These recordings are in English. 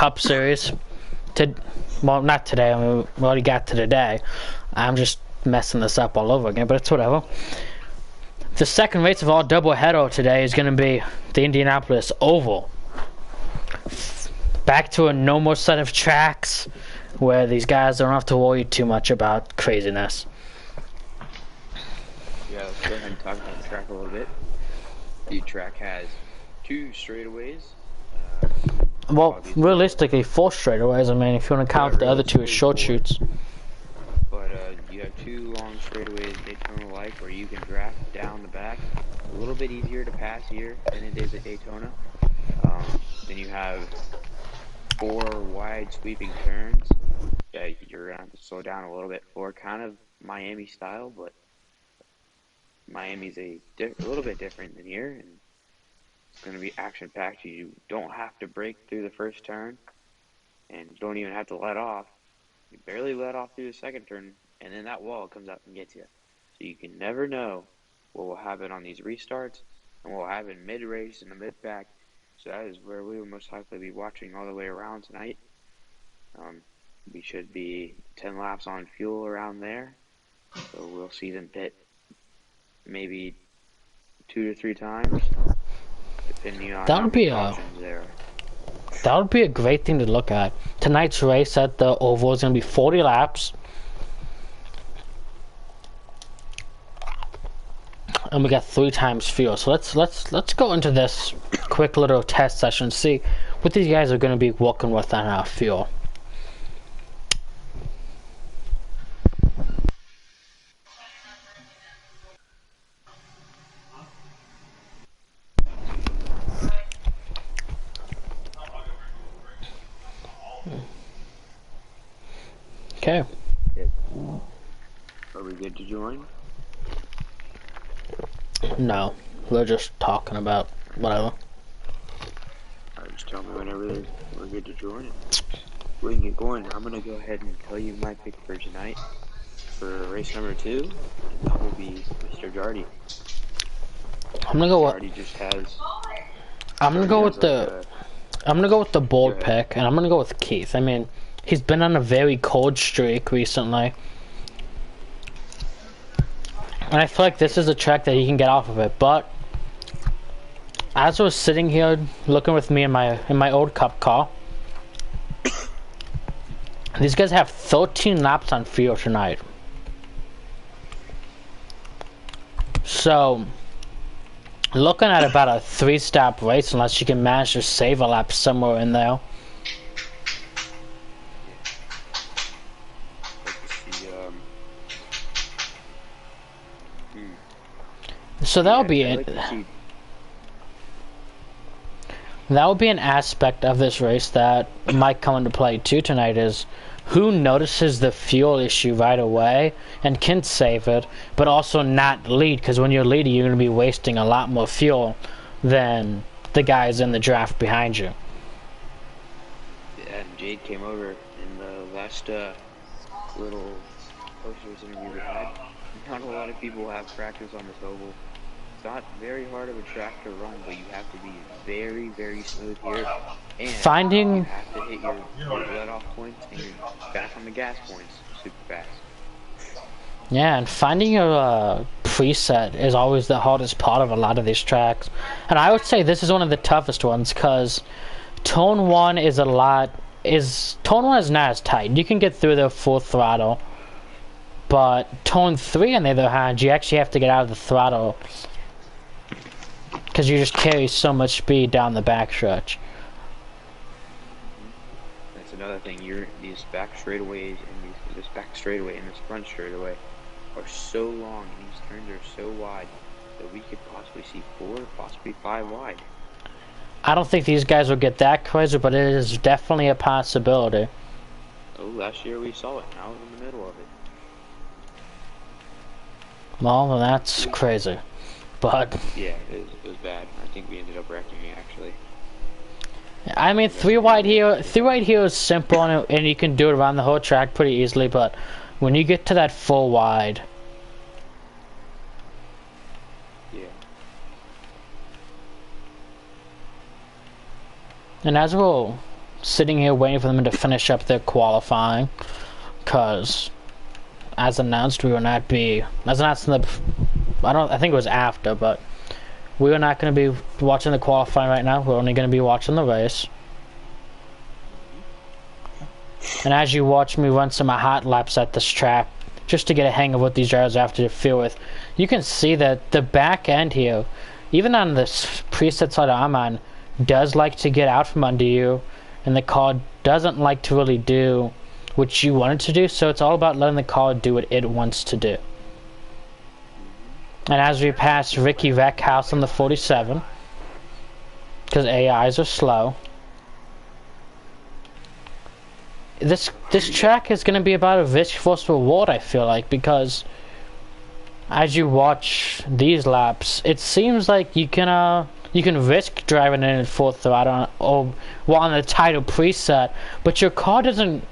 Cup Series. Well, not today. I mean, we already got to today. I'm just messing this up all over again, but it's whatever. The second race of our doubleheader today is going to be the Indianapolis Oval. Back to a normal set of tracks where these guys don't have to worry too much about craziness. Yeah, let's go ahead and talk about the track a little bit. The track has 2 straightaways. Well, realistically, 4 straightaways. I mean, if you want to count the other 2 as short shoots. But you have 2 long straightaways, Daytona-like, where you can draft down the back. A little bit easier to pass here than it is at Daytona. Then you have 4 wide sweeping turns. Yeah, you're going to have to slow down a little bit for kind of Miami style, but Miami's a little bit different than here, and it's going to be action-packed. You don't have to break through the first turn, and you don't even have to let off. You barely let off through the second turn, and then that wall comes up and gets you. So you can never know what will happen on these restarts and what will happen mid-race and the mid-pack. So that is where we will most likely be watching all the way around tonight. We should be 10 laps on fuel around there. So we'll see them pit maybe 2 to 3 times, depending on how many options there are. That would be a great thing to look at. Tonight's race at the Oval is going to be 40 laps. And we got 3 times fuel. So let's go into this quick little test session and see what these guys are going to be working with on our fuel. Okay. Are we good to join? No, we're just talking about whatever. Alright, just tell me whenever we're good to join it. We can get going. I'm going to go ahead and tell you my pick for tonight for race number 2, and that will be Mr. Jardy. I'm gonna go Jardy just has. I'm gonna go with the bold pick, and I'm gonna go with Keith. I mean, he's been on a very cold streak recently, and I feel like this is a track that he can get off of it. But as I was sitting here looking with me in my old Cup car, these guys have 13 laps on fuel tonight. So, looking at about a 3-stop race, unless you can manage to save a lap somewhere in there. So that'll be it. That will be an aspect of this race that might come into play too tonight, is who notices the fuel issue right away and can save it, but also not lead, because when you're leading, you're going to be wasting a lot more fuel than the guys in the draft behind you. Yeah, and Jade came over in the last little posters interview we had. Not a lot of people have practice on this oval. It's not very hard of a track to run, but you have to be very, very smooth here. And you have to hit your let-off points and your back on the gas points super fast. Yeah, and finding your preset is always the hardest part of a lot of these tracks. And I would say this is one of the toughest ones, because Tone 1 is not as tight. You can get through there full throttle. But Tone 3, on the other hand, you actually have to get out of the throttle, because you just carry so much speed down the backstretch. That's another thing. These back straightaways and this back straightaway and this front straightaway are so long, and these turns are so wide that we could possibly see 4, possibly 5 wide. I don't think these guys will get that crazy, but it is definitely a possibility. Oh, last year we saw it. Now we're in the middle of it. Well, that's crazy. But yeah, it was bad. I think we ended up wrecking it, actually. I mean, 3 wide here is simple, and you can do it around the whole track pretty easily, but when you get to that 4 wide... Yeah. And as we'll sitting here waiting for them to finish up their qualifying, because as announced, we will not be, as announced in the, I think it was after, but we are not going to be watching the qualifying right now. We're only going to be watching the race. And as you watch me run some hot laps at this track, just to get a hang of what these drivers have to deal with, you can see that the back end here, even on this preset side I'm on, does like to get out from under you, and the car doesn't like to really do what you want it to do, so it's all about letting the car do what it wants to do. And as we pass Ricky Veckhouse on the 47, because AIs are slow, this track is going to be about a risk versus reward, I feel like, because as you watch these laps, it seems like you can risk driving in at full throttle on the title preset, but your car doesn't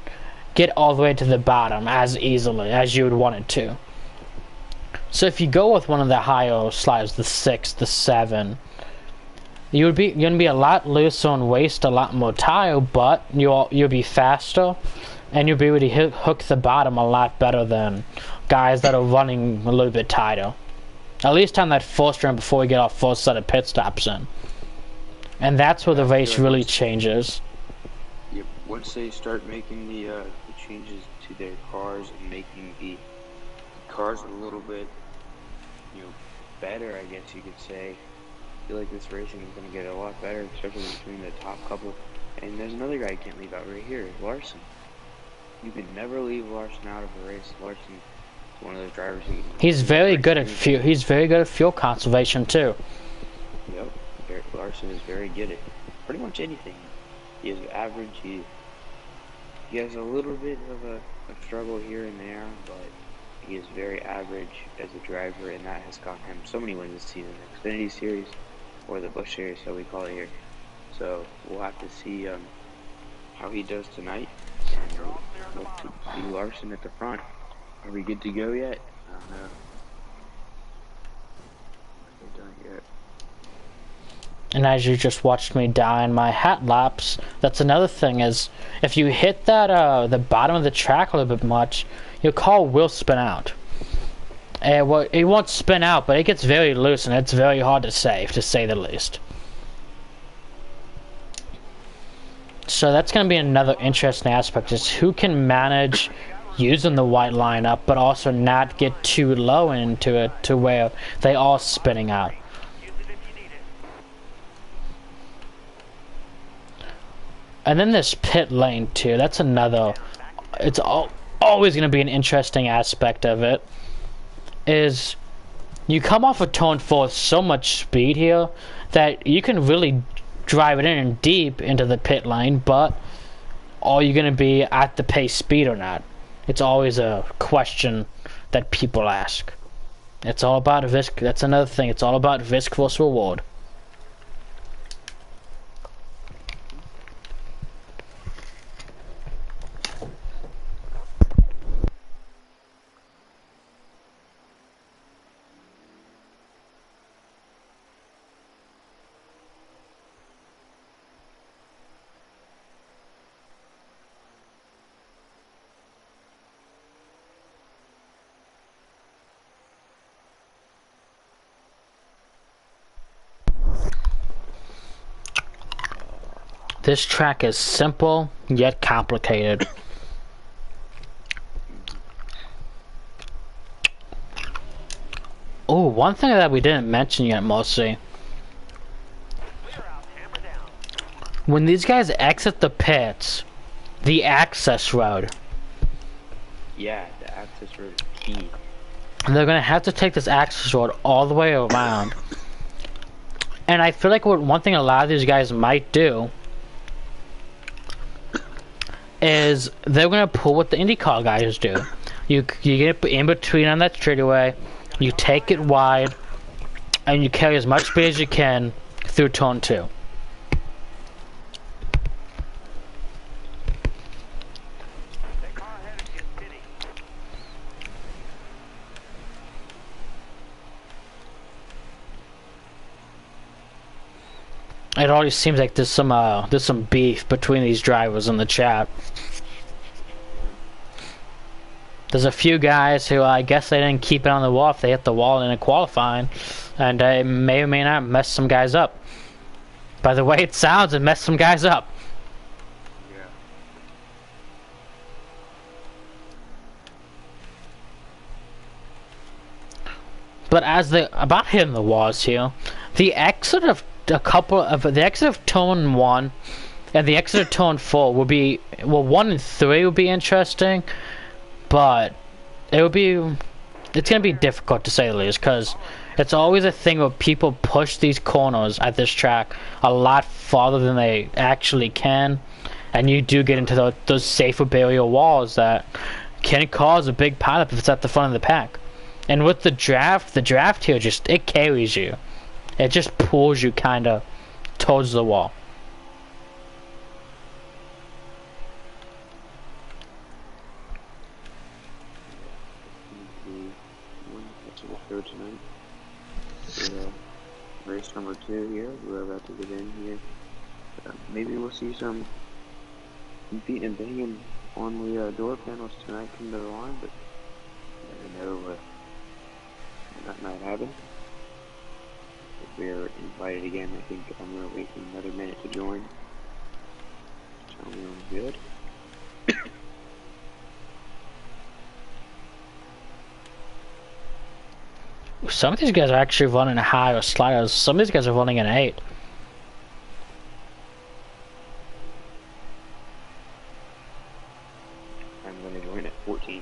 get all the way to the bottom as easily as you would want it to. So if you go with one of the higher sliders, the 6, the 7, you're gonna be a lot looser and waste a lot more tire, but you'll be faster, and you'll be able to hook the bottom a lot better than guys that are running a little bit tighter. At least on that first run before we get our first set of pit stops in. And that's where the race really changes. Yep. Once they start making the changes to their cars and making the cars a little bit, better, I guess you could say, I feel like this racing is going to get a lot better, especially between the top couple. And there's another guy I can't leave out right here, Larson. You can never leave Larson out of a race. Larson is one of those drivers who he's very good at fuel. He's very good at fuel conservation too. Yep, Larson is very good at pretty much anything. He is average. He has a little bit of a struggle here and there, but he is very average as a driver, and that has gotten him so many wins this season. The Xfinity Series, or the Busch Series, so we call it here. So we'll have to see how he does tonight. And look to see Larson at the front. Are we good to go yet? I don't know. We're done yet. And as you just watched me die in my hat laps, that's another thing is, if you hit that the bottom of the track a little bit much, your car will spin out. Well, it won't spin out, but it gets very loose, and it's very hard to save, to say the least. So that's going to be another interesting aspect, is who can manage using the white lineup, but also not get too low into it to where they are spinning out. And then this pit lane too, that's another, it's always going to be an interesting aspect of it, is you come off of turn 4 with so much speed here that you can really drive it in and deep into the pit lane, but are you going to be at the pace speed or not? It's always a question that people ask. It's all about risk. That's another thing. It's all about risk versus reward. This track is simple, yet complicated. Oh, one thing that we didn't mention yet, mostly. When these guys exit the pits, the access road. Yeah, the access road is key. They're going to have to take this access road all the way around. And I feel like one thing a lot of these guys might do is they're going to pull what the IndyCar guys do. You get in between on that straightaway, you take it wide, and you carry as much speed as you can through turn 2. It always seems like there's some beef between these drivers in the chat. There's a few guys who I guess they didn't keep it on the wall if they hit the wall in a qualifying, and they may or may not mess some guys up. By the way it sounds, it messed some guys up. Yeah. But about hitting the walls here, the exit of Tone 1 and the exit of Tone 4 will be, well, 1 and 3 will be interesting, but it's gonna be difficult to say the least, because it's always a thing where people push these corners at this track a lot farther than they actually can, and you do get into those safer barrier walls that can cause a big pileup if it's at the front of the pack. And with the draft here, it carries you. It just pulls you kind of towards the wall. Race number 2 here. We're about to get in here. Maybe we'll see some beating and banging on the door panels tonight come to the line, but you never know that might happen. If we're invited again, I think I'm going to wait for another minute to join. Tell me I'm good. Some of these guys are actually running high or sliders. Some of these guys are running an 8. I'm going to join at 14.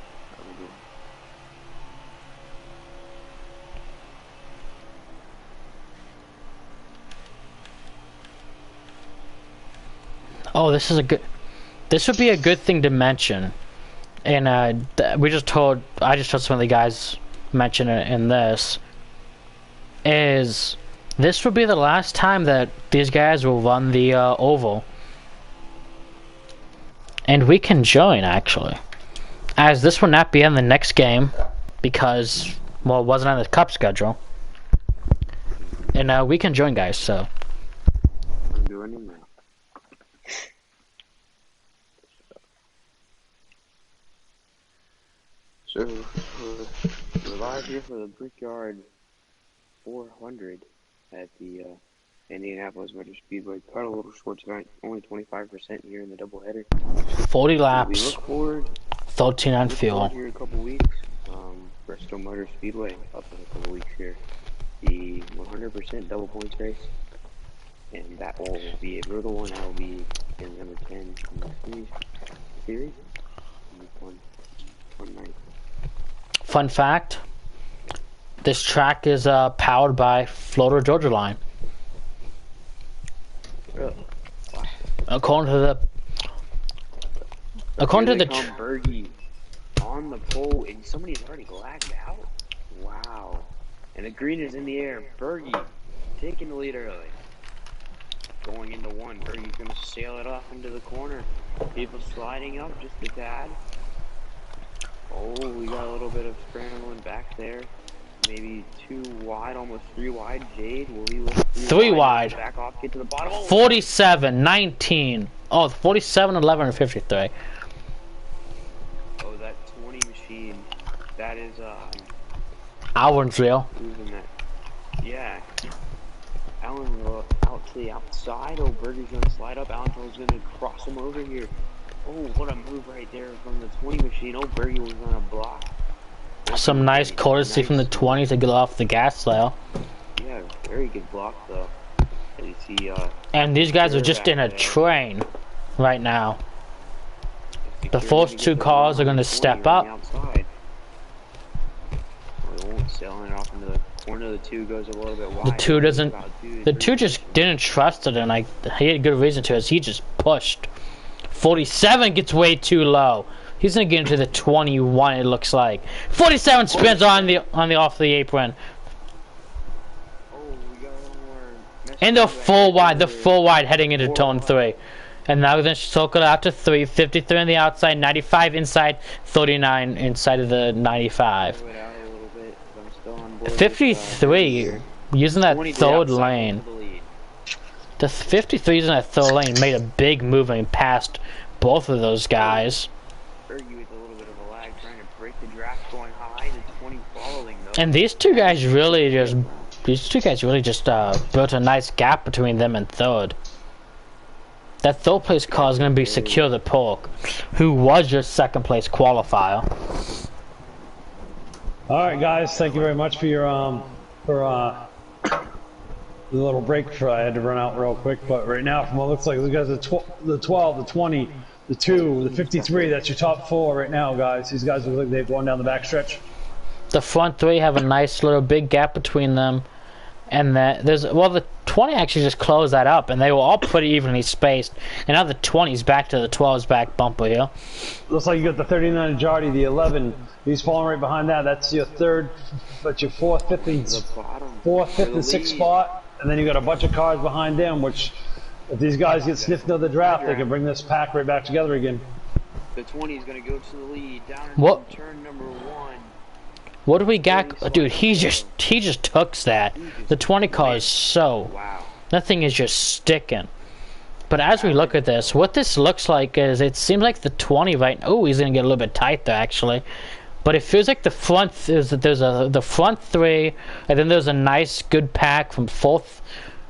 Oh, this would be a good thing to mention. And I just told some of the guys mention it in this. This would be the last time that these guys will run the oval. And we can join, actually. As this will not be in the next game, because, well, it wasn't on the cup schedule. And we can join, guys, so. I'm doing it now. So, we're live here for the Brickyard 400 at the Indianapolis Motor Speedway. Cut a little short tonight, only 25% here in the doubleheader. 40 laps, We look forward 13 on fuel. Here in a couple weeks. Bristol Motor Speedway up in a couple weeks here. The 100% double points race, and that will be a brutal one. I will be in number 10 in the series. One night. Fun fact, this track is powered by Florida Georgia Line. Really? According to the Bergie on the pole, and somebody's already lagged out. Wow! And the green is in the air. Bergie taking the lead early. Going into one. Bergie's gonna sail it off into the corner. People sliding up just a tad. Oh, we got a little bit of scrambling back there. Maybe 2 wide, almost 3 wide. Jade, will he look 3 wide. Back off, get to the bottom. Oh. 47, 19. Oh, 47, 11, and 53. Oh, that 20 machine. That is, Allensville. losing that. Yeah. Allensville out to the outside. Oh, Berger's gonna slide up. Allensville's gonna cross him over here. Oh, what a move right there from the 20 machine. Oh, Berger was gonna block. Some nice courtesy from the 20 to get off the gas there. Yeah, very good block though. And you see, and these guys are just in a train right now. The first 2 cars are going to step up. Sailing off into the corner. The 2 goes a little bit wide. The 2 just didn't trust it, and he had good reason to, as he just pushed. 47 gets way too low. He's gonna get into the 21. It looks like 47 spins on the off the apron. Oh, we got one more. And the full wide heading into turn 3. And now we're gonna circle out to 3. 53 on the outside, 95 inside, 39 inside of the 95. 53 using that third lane. The 53's in that third lane made a big move and passed both of those guys. Argue with a little bit of a lag, trying to break the draft going high, the 20 following though. And these two guys really just built a nice gap between them and third. That third place car is going to be Secure the Pork, who was your second place qualifier. All right, guys, thank you very much for your the little break. I had to run out real quick, but right now, from what it looks like, you guys, the 12, the 20, the 2, the 53. That's your top 4 right now, guys. These guys look like they're going down the backstretch. The front 3 have a nice little big gap between them, and the 20 actually just closed that up, and they were all pretty evenly spaced. And now the 20's back to the 12's back bumper here. Looks like you got the 39 Jardy, the 11. He's falling right behind that. That's your third, but your fourth, fifth, and 6th spot. And then you got a bunch of cars behind them, which, if these guys get sniffed into the draft, they can bring this pack right back together again. The 20 is going to go to the lead down in turn number 1. What do we got? Dude, he just hooks that. The 20 car is that thing is just sticking. But as we look at this, what this looks like is it seems like the 20 right. Oh, he's gonna get a little bit tight there actually. But it feels like the front there's the front 3, and then there's a nice good pack from 4th,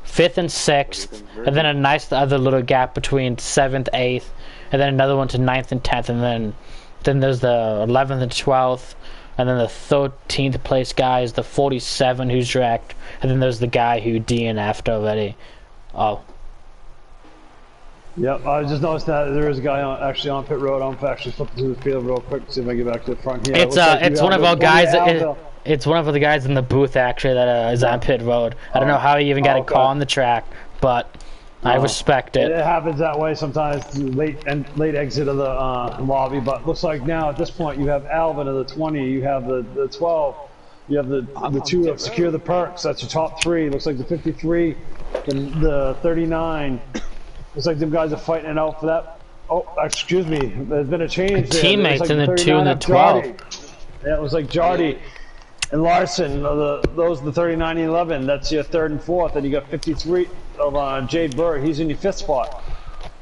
5th, and 6th, and then a nice other little gap between 7th, 8th, and then another one to 9th and 10th, and then there's the 11th and 12th, and then the 13th place guy is the 47 who's wrecked, and then there's the guy who DNF'd already. Oh. Yep, I just noticed that there is a guy actually on pit road. I'm actually flipping through the field real quick to see if I get back to the front here. It's one of our guys. It's one of the guys in the booth actually that is on pit road. I don't know how he even got a call on the track, but I respect it. It happens that way sometimes. Late exit of the lobby, but looks like now at this point you have Alvin of the 20, you have the 12, you have the 2 of Secure the Perks. That's your top 3. Looks like the 53, the 39. Looks like them guys are fighting it out for that. Oh, excuse me. There's been a change there. Teammates like in the 2 and the 12. Yeah, it was like Jardy and Larson. Those are the 39 and 11. That's your 3rd and 4th. And you got 53 of Jade Burr. He's in your 5th spot.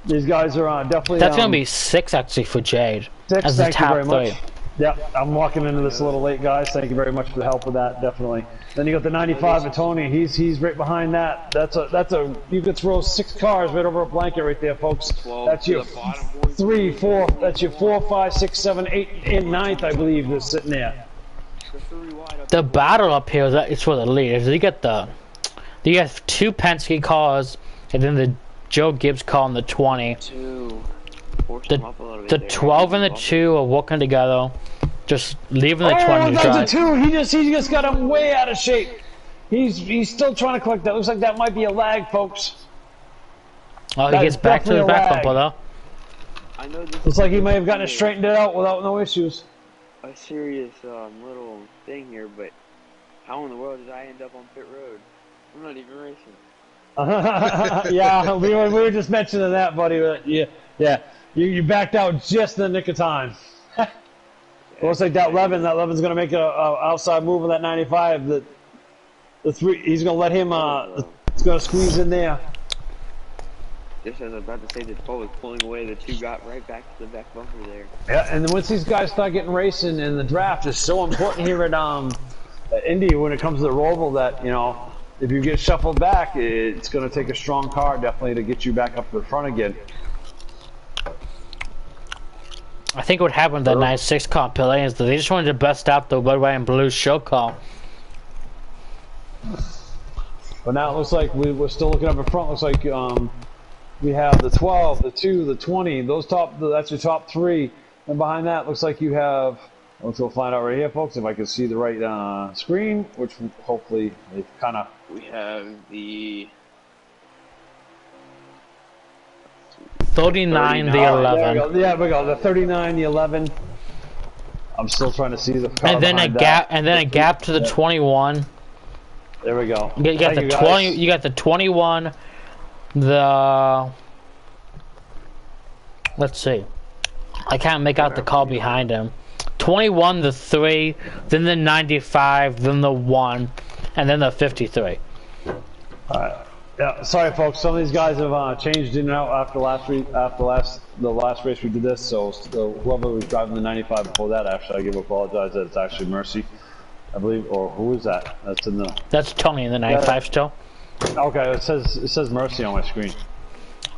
These guys are definitely. That's going to be 6 actually for Jade. 6, as the thank you very top 3. much. Yep, I'm walking into this a little late, guys. Thank you very much for the help with that, definitely. Then you got the 95 of Tony. He's right behind that. That's a you could throw 6 cars right over a blanket right there, folks. That's your 3, 4. That's your 4, 5, 6, 7, 8, and 9th, I believe, is sitting there. The battle up here is for the lead. You get 2 Penske cars, and then the Joe Gibbs car on the 20. The 12 and the 2 are working together, just leaving the 20 to drive. The 2, he just got him way out of shape. He's still trying to collect that. Looks like that might be a lag, folks. Oh, he gets back to the back bumper though. I know this looks like he may have gotten it straightened out without no issues. A serious little thing here, but how in the world did I end up on pit road? I'm not even racing. Yeah, we were just mentioning that, buddy. Yeah. You backed out just in the nick of time. Looks like that 11. That 11's going to make an outside move on that 95. The 3. He's going to let him. It's going to squeeze in there. Just as I was about to say, the 12 was pulling away. The 2 got right back to the back bumper there. Yeah, and then once these guys start getting racing, and the draft is so important here at Indy when it comes to the Roval that if you get shuffled back, it's going to take a strong car definitely to get you back up to the front again. I think what happened with that 96 car Pele is that they just wanted to bust out the red, white, and blue show car. But now it looks like we're still looking up in front. Looks like we have the 12, the 2, the 20. That's your top 3. And behind that, looks like you have. Let's go find out right here, folks, if I can see the right screen, which hopefully they kind of. We have the 39, the 11. Yeah, we go. The 39, the 11. I'm still trying to see the car and then a gap to the 21. There we go. You got the 20. You got the 21. Let's see. I can't make out the car behind him. 21, the 3, then the 95, then the 1, and then the 53. Alright. Yeah, sorry folks. Some of these guys have changed in and out after the last race we did this. So whoever was driving the 95 before that, actually, I give apologize that it's actually Mercy, I believe, or who is that? That's in the. That's Tony in the 95 still. Okay, it says Mercy on my screen.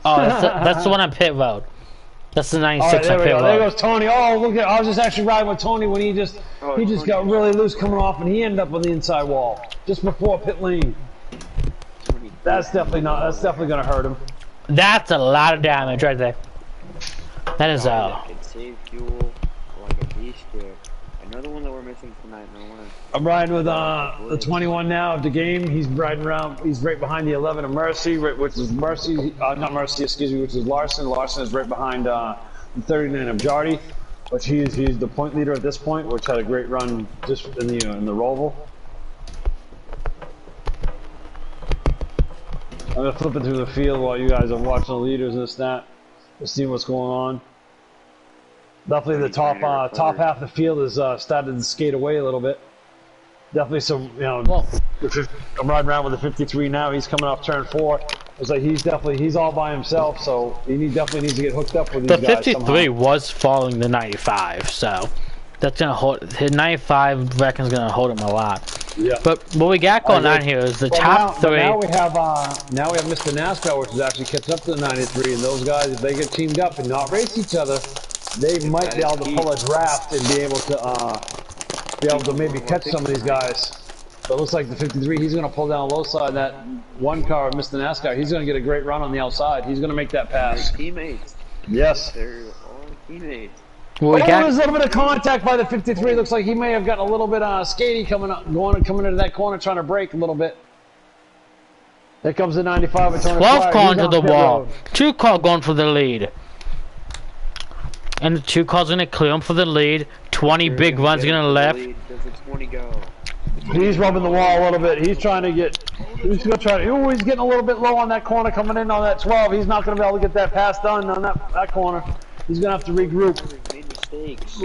Oh, that's the one on pit road. That's the 96 on pit road. There goes Tony. Oh, look at! I was just actually riding with Tony when he just got really loose coming off, and he ended up on the inside wall just before pit lane. That's definitely gonna hurt him. That's a lot of damage right there. That is Can save fuel like a beast here. Another one that we're missing tonight. I'm riding with the 21 now of the game. He's riding around. He's right behind the 11 of Mercy, which is Mercy, not Mercy, excuse me, which is Larson. Larson is right behind the 39 of Jardy, which he's the point leader at this point, which had a great run just in the Roval. I'm gonna flip it through the field while you guys are watching the leaders and this and that, to see what's going on. Definitely the top half of the field has started to skate away a little bit. Definitely some, I'm riding around with the 53 now. He's coming off turn 4. It's like he's all by himself, so he definitely needs to get hooked up with these guys. The 53 was following the 95, so that's gonna hold. His 95 reckon's gonna hold him a lot. Yeah. But what we got going on here is the top 3. Now we have Mr. NASCAR, which is actually catching up to the 93, and those guys, if they get teamed up and not race each other, they might be able to pull a draft and be able to maybe catch some of these guys. But it looks like the 53, he's going to pull down low side. That one car of Mr. NASCAR, he's going to get a great run on the outside. He's going to make that pass. They're teammates. Yes. They're all teammates. Well, there's a little bit of contact by the 53. Looks like he may have gotten a little bit skatey coming into that corner, trying to brake a little bit. There comes the 95 and 12 car into the wall. 2 car going for the lead. And the 2 cars gonna clear him for the lead. 20 big runs gonna left. Does the 20 go? He's rubbing the wall a little bit. He's trying to get. He's getting a little bit low on that corner coming in on that 12. He's not gonna be able to get that pass done on that corner. He's gonna have to regroup. Made mistakes.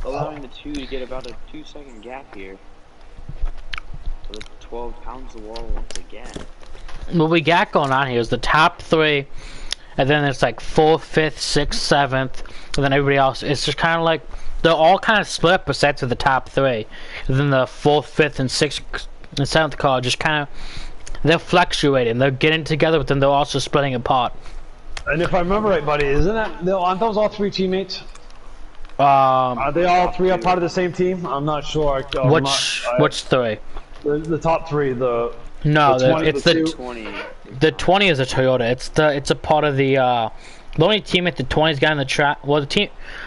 Allowing the 2 to get about a 2-second gap here. So the 12 pounds the wall once again. What we got going on here is the top 3, and then it's like 4th, 5th, 6th, 7th, and then everybody else. It's just kind of like they're all kind of split up besides to the top 3, and then the 4th, 5th, and 6th and 7th car just kind of they're fluctuating. They're getting together, but then they're also splitting apart. And if I remember right, buddy, aren't those all 3 teammates? Are they all 3 a part of the same team? I'm not sure. Which 3? The top 3. It's the 20. The 20 is a Toyota. It's a part of the only team at the 20's got on the track. Well,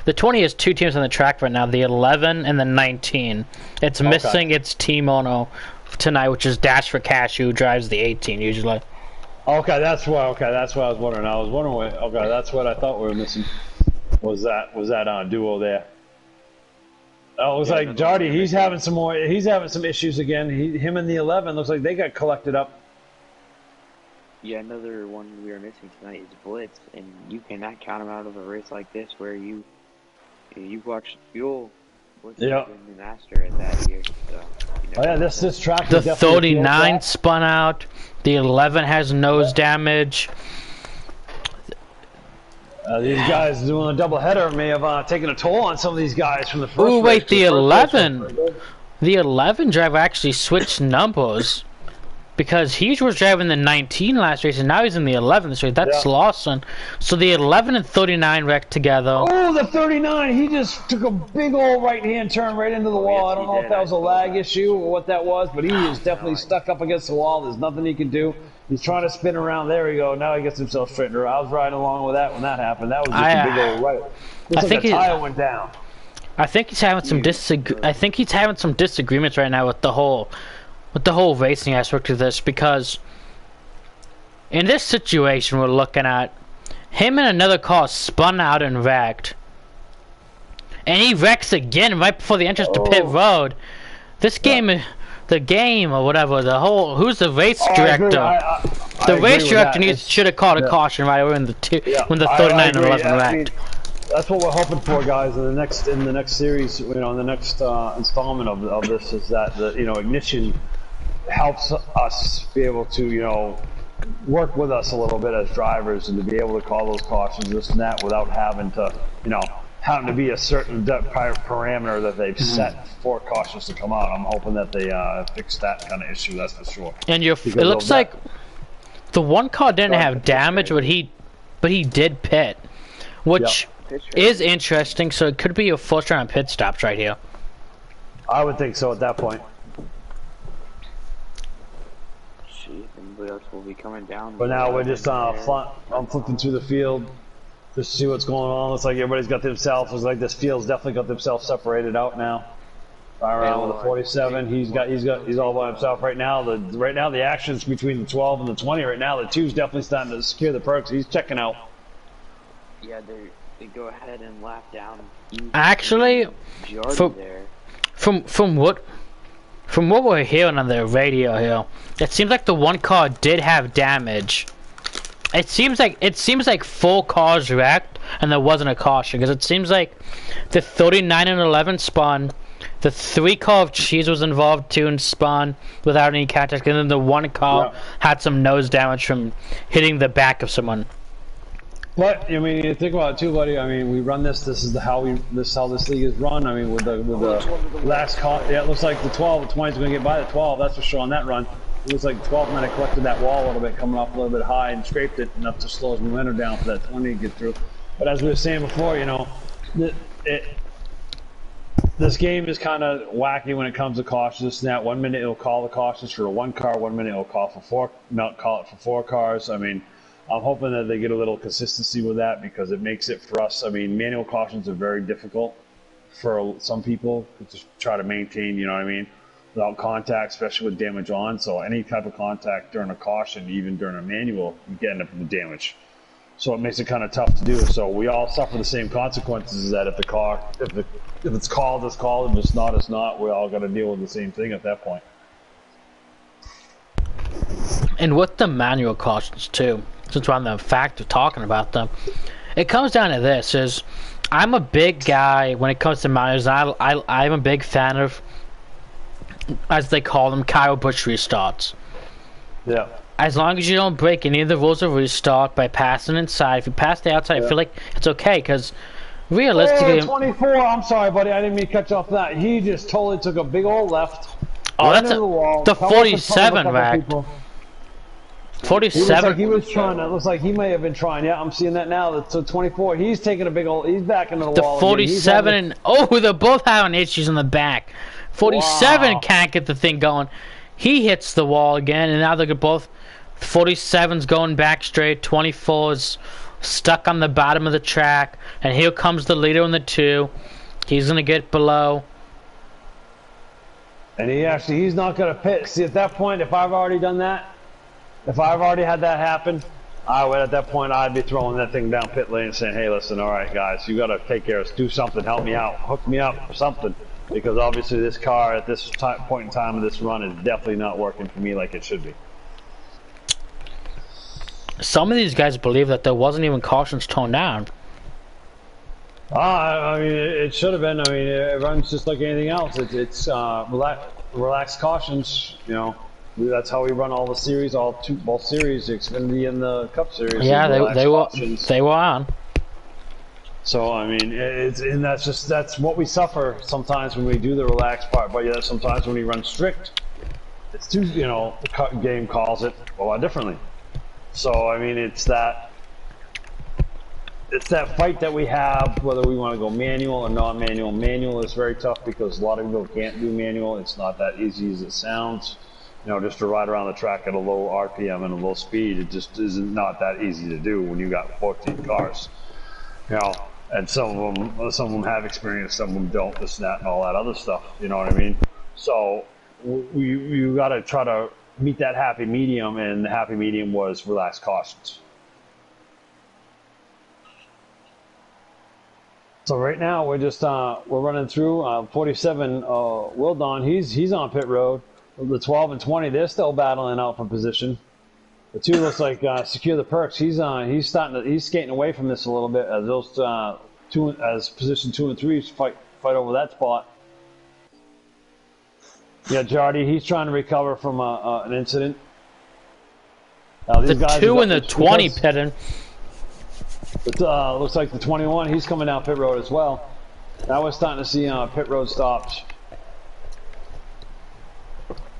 the 20 has 2 teams on the track right now. The 11 and the 19. It's missing its team owner tonight, which is Dash for Cash, who drives the 18 usually. Okay, that's what I was wondering. That's what I thought we were missing. Was that duo there? Oh, it was like Jardy. He's having some issues again. Him and the 11 looks like they got collected up. Yeah, another one we are missing tonight is Blitz, and you cannot count him out of a race like this where you've watched Fuel. Blitz has been the master at that here. So, this track. The 39 spun out. The 11 has nose damage. These guys doing a doubleheader may have taken a toll on some of these guys from the first. Oh wait, the 11 driver actually switched numbers because he was driving the 19 last race and now he's in the 11 this race. That's Lawson. So the 11 and 39 wrecked together. Oh, the 39! He just took a big old right-hand turn right into the wall. I don't know if that was a lag issue or what that was, but he is definitely stuck up against the wall. There's nothing he can do. He's trying to spin around. There we go. Now he gets himself straightened around. I was riding along with that when that happened. That was just a big old right. I think a tire went down. I think he's having some disagreements right now with the whole racing aspect of this, because in this situation we're looking at, him and another car spun out and wrecked, and he wrecks again right before the entrance to pit road. This game. The game or whatever, who's the race director? The race director should have called a caution right away when the 39 and 11 wrecked. That's what we're hoping for, guys. In the next series, in the next installment of this, is that the ignition helps us be able to work with us a little bit as drivers and to be able to call those cautions, this and that, without having to, having to be a certain parameter that they've set for cautions to come out. I'm hoping that they fix that kind of issue, that's for sure. And it looks like the one car didn't have damage, but he did pit, which is interesting. So it could be a first round pit stops right here. I would think so at that point. Anybody else will be coming down. But now we're just I'm flipping through the field just to see what's going on. Looks like everybody's got themselves. Looks like this field's definitely got themselves separated out now. Right around with the 47, he's all by himself right now. The action's between the 12 and the 20 right now. The 2's definitely starting to secure the perks. He's checking out. Yeah, they go ahead and lap down. Actually, from what we're hearing on the radio here, it seems like the one car did have damage. It seems like 4 cars wrecked and there wasn't a caution, because it seems like the 39 and 11 spun. The 3 car of cheese was involved too and spun without any contact, and then the 1 car had some nose damage from hitting the back of someone. But I mean, you think about it too, buddy. I mean, we run this. This is how this league is run. I mean, with the last car, it looks like the 12, the 20 is going to get by the 12. That's for sure on that run. It looks like the 12 might have collected that wall a little bit, coming off a little bit high and scraped it enough to slow his momentum down for that 20 to get through. But as we were saying before, this game is kind of wacky when it comes to cautions. Now, 1 minute it'll call the cautions for 1 car, 1 minute it'll call it for 4 cars. I mean, I'm hoping that they get a little consistency with that, because it makes it for us. I mean, manual cautions are very difficult for some people to try to maintain, you know what I mean, without contact, especially with damage on. So any type of contact during a caution, even during a manual, you get end up with damage. So it makes it kind of tough to do. So we all suffer the same consequences, that if it's called, it's called. If it's not, it's not. We all got to deal with the same thing at that point. And with the manual cautions too, since we're on the fact of talking about them, it comes down to this: is I'm a big guy when it comes to manuals. I'm a big fan of, as they call them, Kyle Busch restarts. Yeah. As long as you don't break any of the rules of restart by passing inside. If you pass the outside, I feel like it's okay, because realistically... 24, I'm sorry, buddy. I didn't mean to cut you off that. He just totally took a big old left. Oh, that's the 47 rack. 47. He was trying to. It looks like he may have been trying. Yeah, I'm seeing that now. So 24. He's taking a big old. He's back into the wall. The 47 and they're both having issues in the back. 47 can't get the thing going. He hits the wall again, and now they're both. 47's going back straight. 24's stuck on the bottom of the track, and here comes the leader in the 2. He's gonna get below. And he's not gonna pit. See, at that point, if I've already done that. If I've already had that happen, at that point I'd be throwing that thing down pit lane and saying, hey, listen, all right, guys, you got to take care of us. Do something. Help me out. Hook me up or something. Because obviously this car at this point in time of this run is definitely not working for me like it should be. Some of these guys believe that there wasn't even cautions toned down. I mean, it should have been. I mean, it runs just like anything else. It's relaxed cautions, That's how we run all the series, both series, the Xfinity and the Cup series. Yeah, they were on. So I mean, that's what we suffer sometimes when we do the relaxed part. But yeah, sometimes when we run strict, it's too. The game calls it a lot differently. So I mean, it's that fight that we have, whether we want to go manual or non-manual. Manual is very tough because a lot of people can't do manual. It's not that easy as it sounds. Just to ride around the track at a low RPM and a low speed, it just isn't not that easy to do when you got 14 cars. And some of them have experience, some of them don't, this, that, and all that other stuff. You know what I mean? So you got to try to meet that happy medium, and the happy medium was relaxed cautions. So right now we're just we're running through 47. Will Don, he's on pit road. The 12 and 20, they're still battling out for position. The 2 looks like secure the perks. He's skating away from this a little bit as those position 2 and 3 fight over that spot. Yeah, Jardy, he's trying to recover from an incident. Now, these The guys 2 and the it's 20 because- pitting. It looks like the 21, he's coming down pit road as well. Now we're starting to see pit road stops.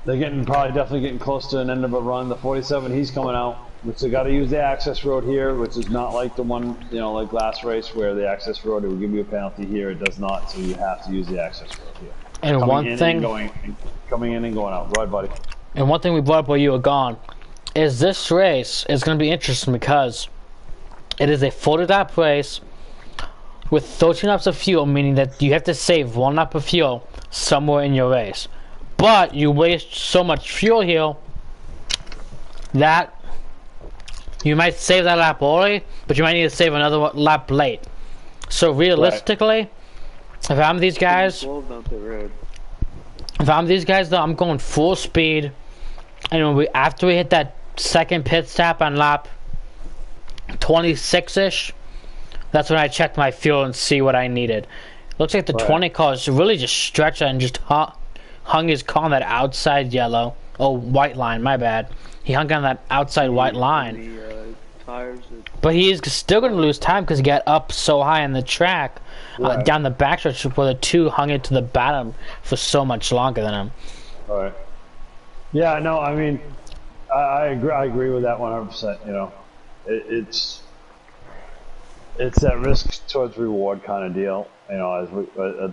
They're definitely getting close to an end of a run. The 47, he's coming out, which they got to use the access road here, which is not like the one, like last race where the access road, it would give you a penalty. Here, it does not, so you have to use the access road here. And coming coming in and going out. Go ahead, buddy. And one thing we brought up while you were gone is this race is going to be interesting because it is a 40-lap race with 13 laps of fuel, meaning that you have to save 1 lap of fuel somewhere in your race. But you waste so much fuel here that you might save that lap early, but you might need to save another lap late. So realistically, if I'm these guys, though, I'm going full speed. And after we hit that second pit stop on lap 26-ish, that's when I checked my fuel and see what I needed. Looks like the 20 car is really just stretched and just hung his car on that outside yellow. Oh, white line, my bad. He hung on that outside white line. But he is still going to lose time because he got up so high on the track, down the backstretch, where the 2 hung into the bottom for so much longer than him. All right. Yeah, no, I mean, I agree with that 100%. It's that risk towards reward kind of deal.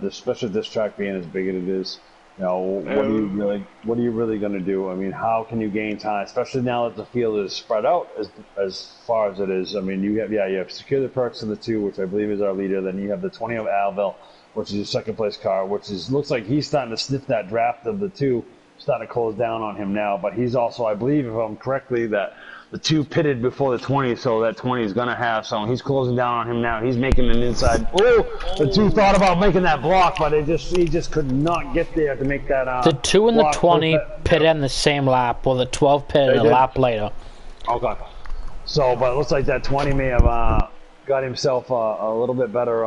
Especially this track being as big as it is. What are you really going to do? I mean, how can you gain time, especially now that the field is spread out as far as it is? I mean, you have Secure the Perks in the 2, which I believe is our leader. Then you have the 20 of Alville, which is your second place car, looks like he's starting to sniff that draft of the 2, starting to close down on him now. But he's also, I believe, if I'm correctly, that the 2 pitted before the 20, so that 20 is going to have some. He's closing down on him now. He's making an inside. Oh, the 2 thought about making that block, but he just could not get there to make that. The 2 and the 20 pitted in the same lap, while the 12 pitted a lap later. Okay. So, but it looks like that 20 may have got himself a little bit better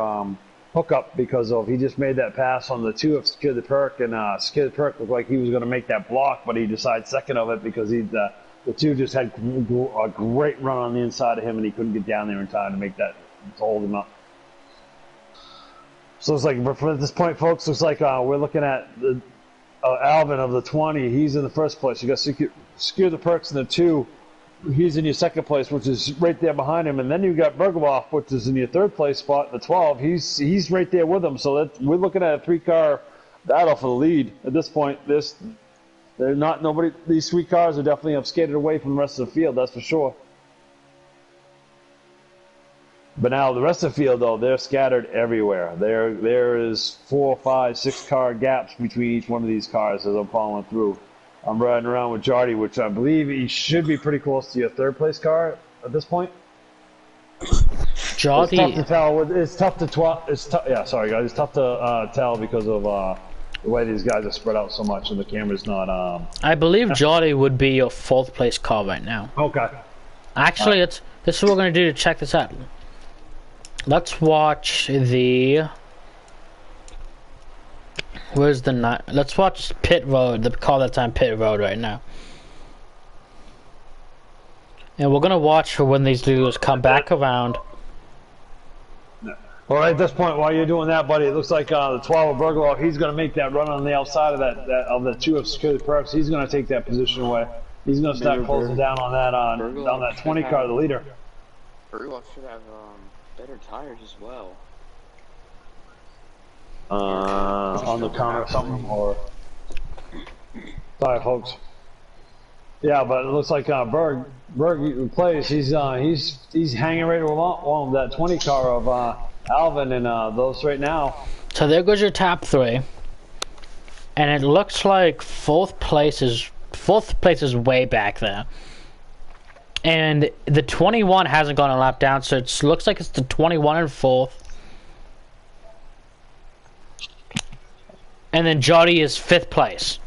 hookup because he just made that pass on the 2 of Secure the Perk, and Secure the Perk looked like he was going to make that block, but he decided second of it because the 2 just had a great run on the inside of him, and he couldn't get down there in time to make that, to hold him up. So it's like, at this point, folks, looks like we're looking at the Alvin of the 20. He's in the first place. You got Secure the Perks in the 2. He's in your second place, which is right there behind him. And then you got Bergloff, which is in your third place spot, the 12. He's right there with him. So we're looking at a 3-car battle for the lead at this point. These 3 cars are definitely have skated away from the rest of the field, that's for sure. But now the rest of the field, though, they're scattered everywhere. There is 4, 5, 6 car gaps between each one of these cars as I'm following through. I'm riding around with Jardy, which I believe he should be pretty close to your third place car at this point. Jardy, it's tough to tell. It's tough to yeah, sorry guys. It's tough to tell because of the way these guys are spread out so much, and the camera's not. I believe Jardy would be your 4th place car right now. Okay. Actually, this is what we're gonna do to check this out. Let's watch the. Let's watch Pit Road, the car that's on Pit Road right now. And we're gonna watch for when these dudes come back around. All right, at this point, while you're doing that, buddy, it looks like the 12 of Bergloff, he's gonna make that run on the outside of of the 2 of Secure the Perks. He's gonna take that position away. He's gonna start closing down on that 20 car, the leader. Bergloff should have better tires as well. On the counter or something, or sorry, folks. Yeah, but it looks like Berg plays. He's hanging right along that 20 car of Alvin and those right now. So there goes your top 3, and it looks like 4th place is way back there, and the 21 hasn't gone a lap down, so it looks like it's the 21 and 4th. And then Jardy is 5th place.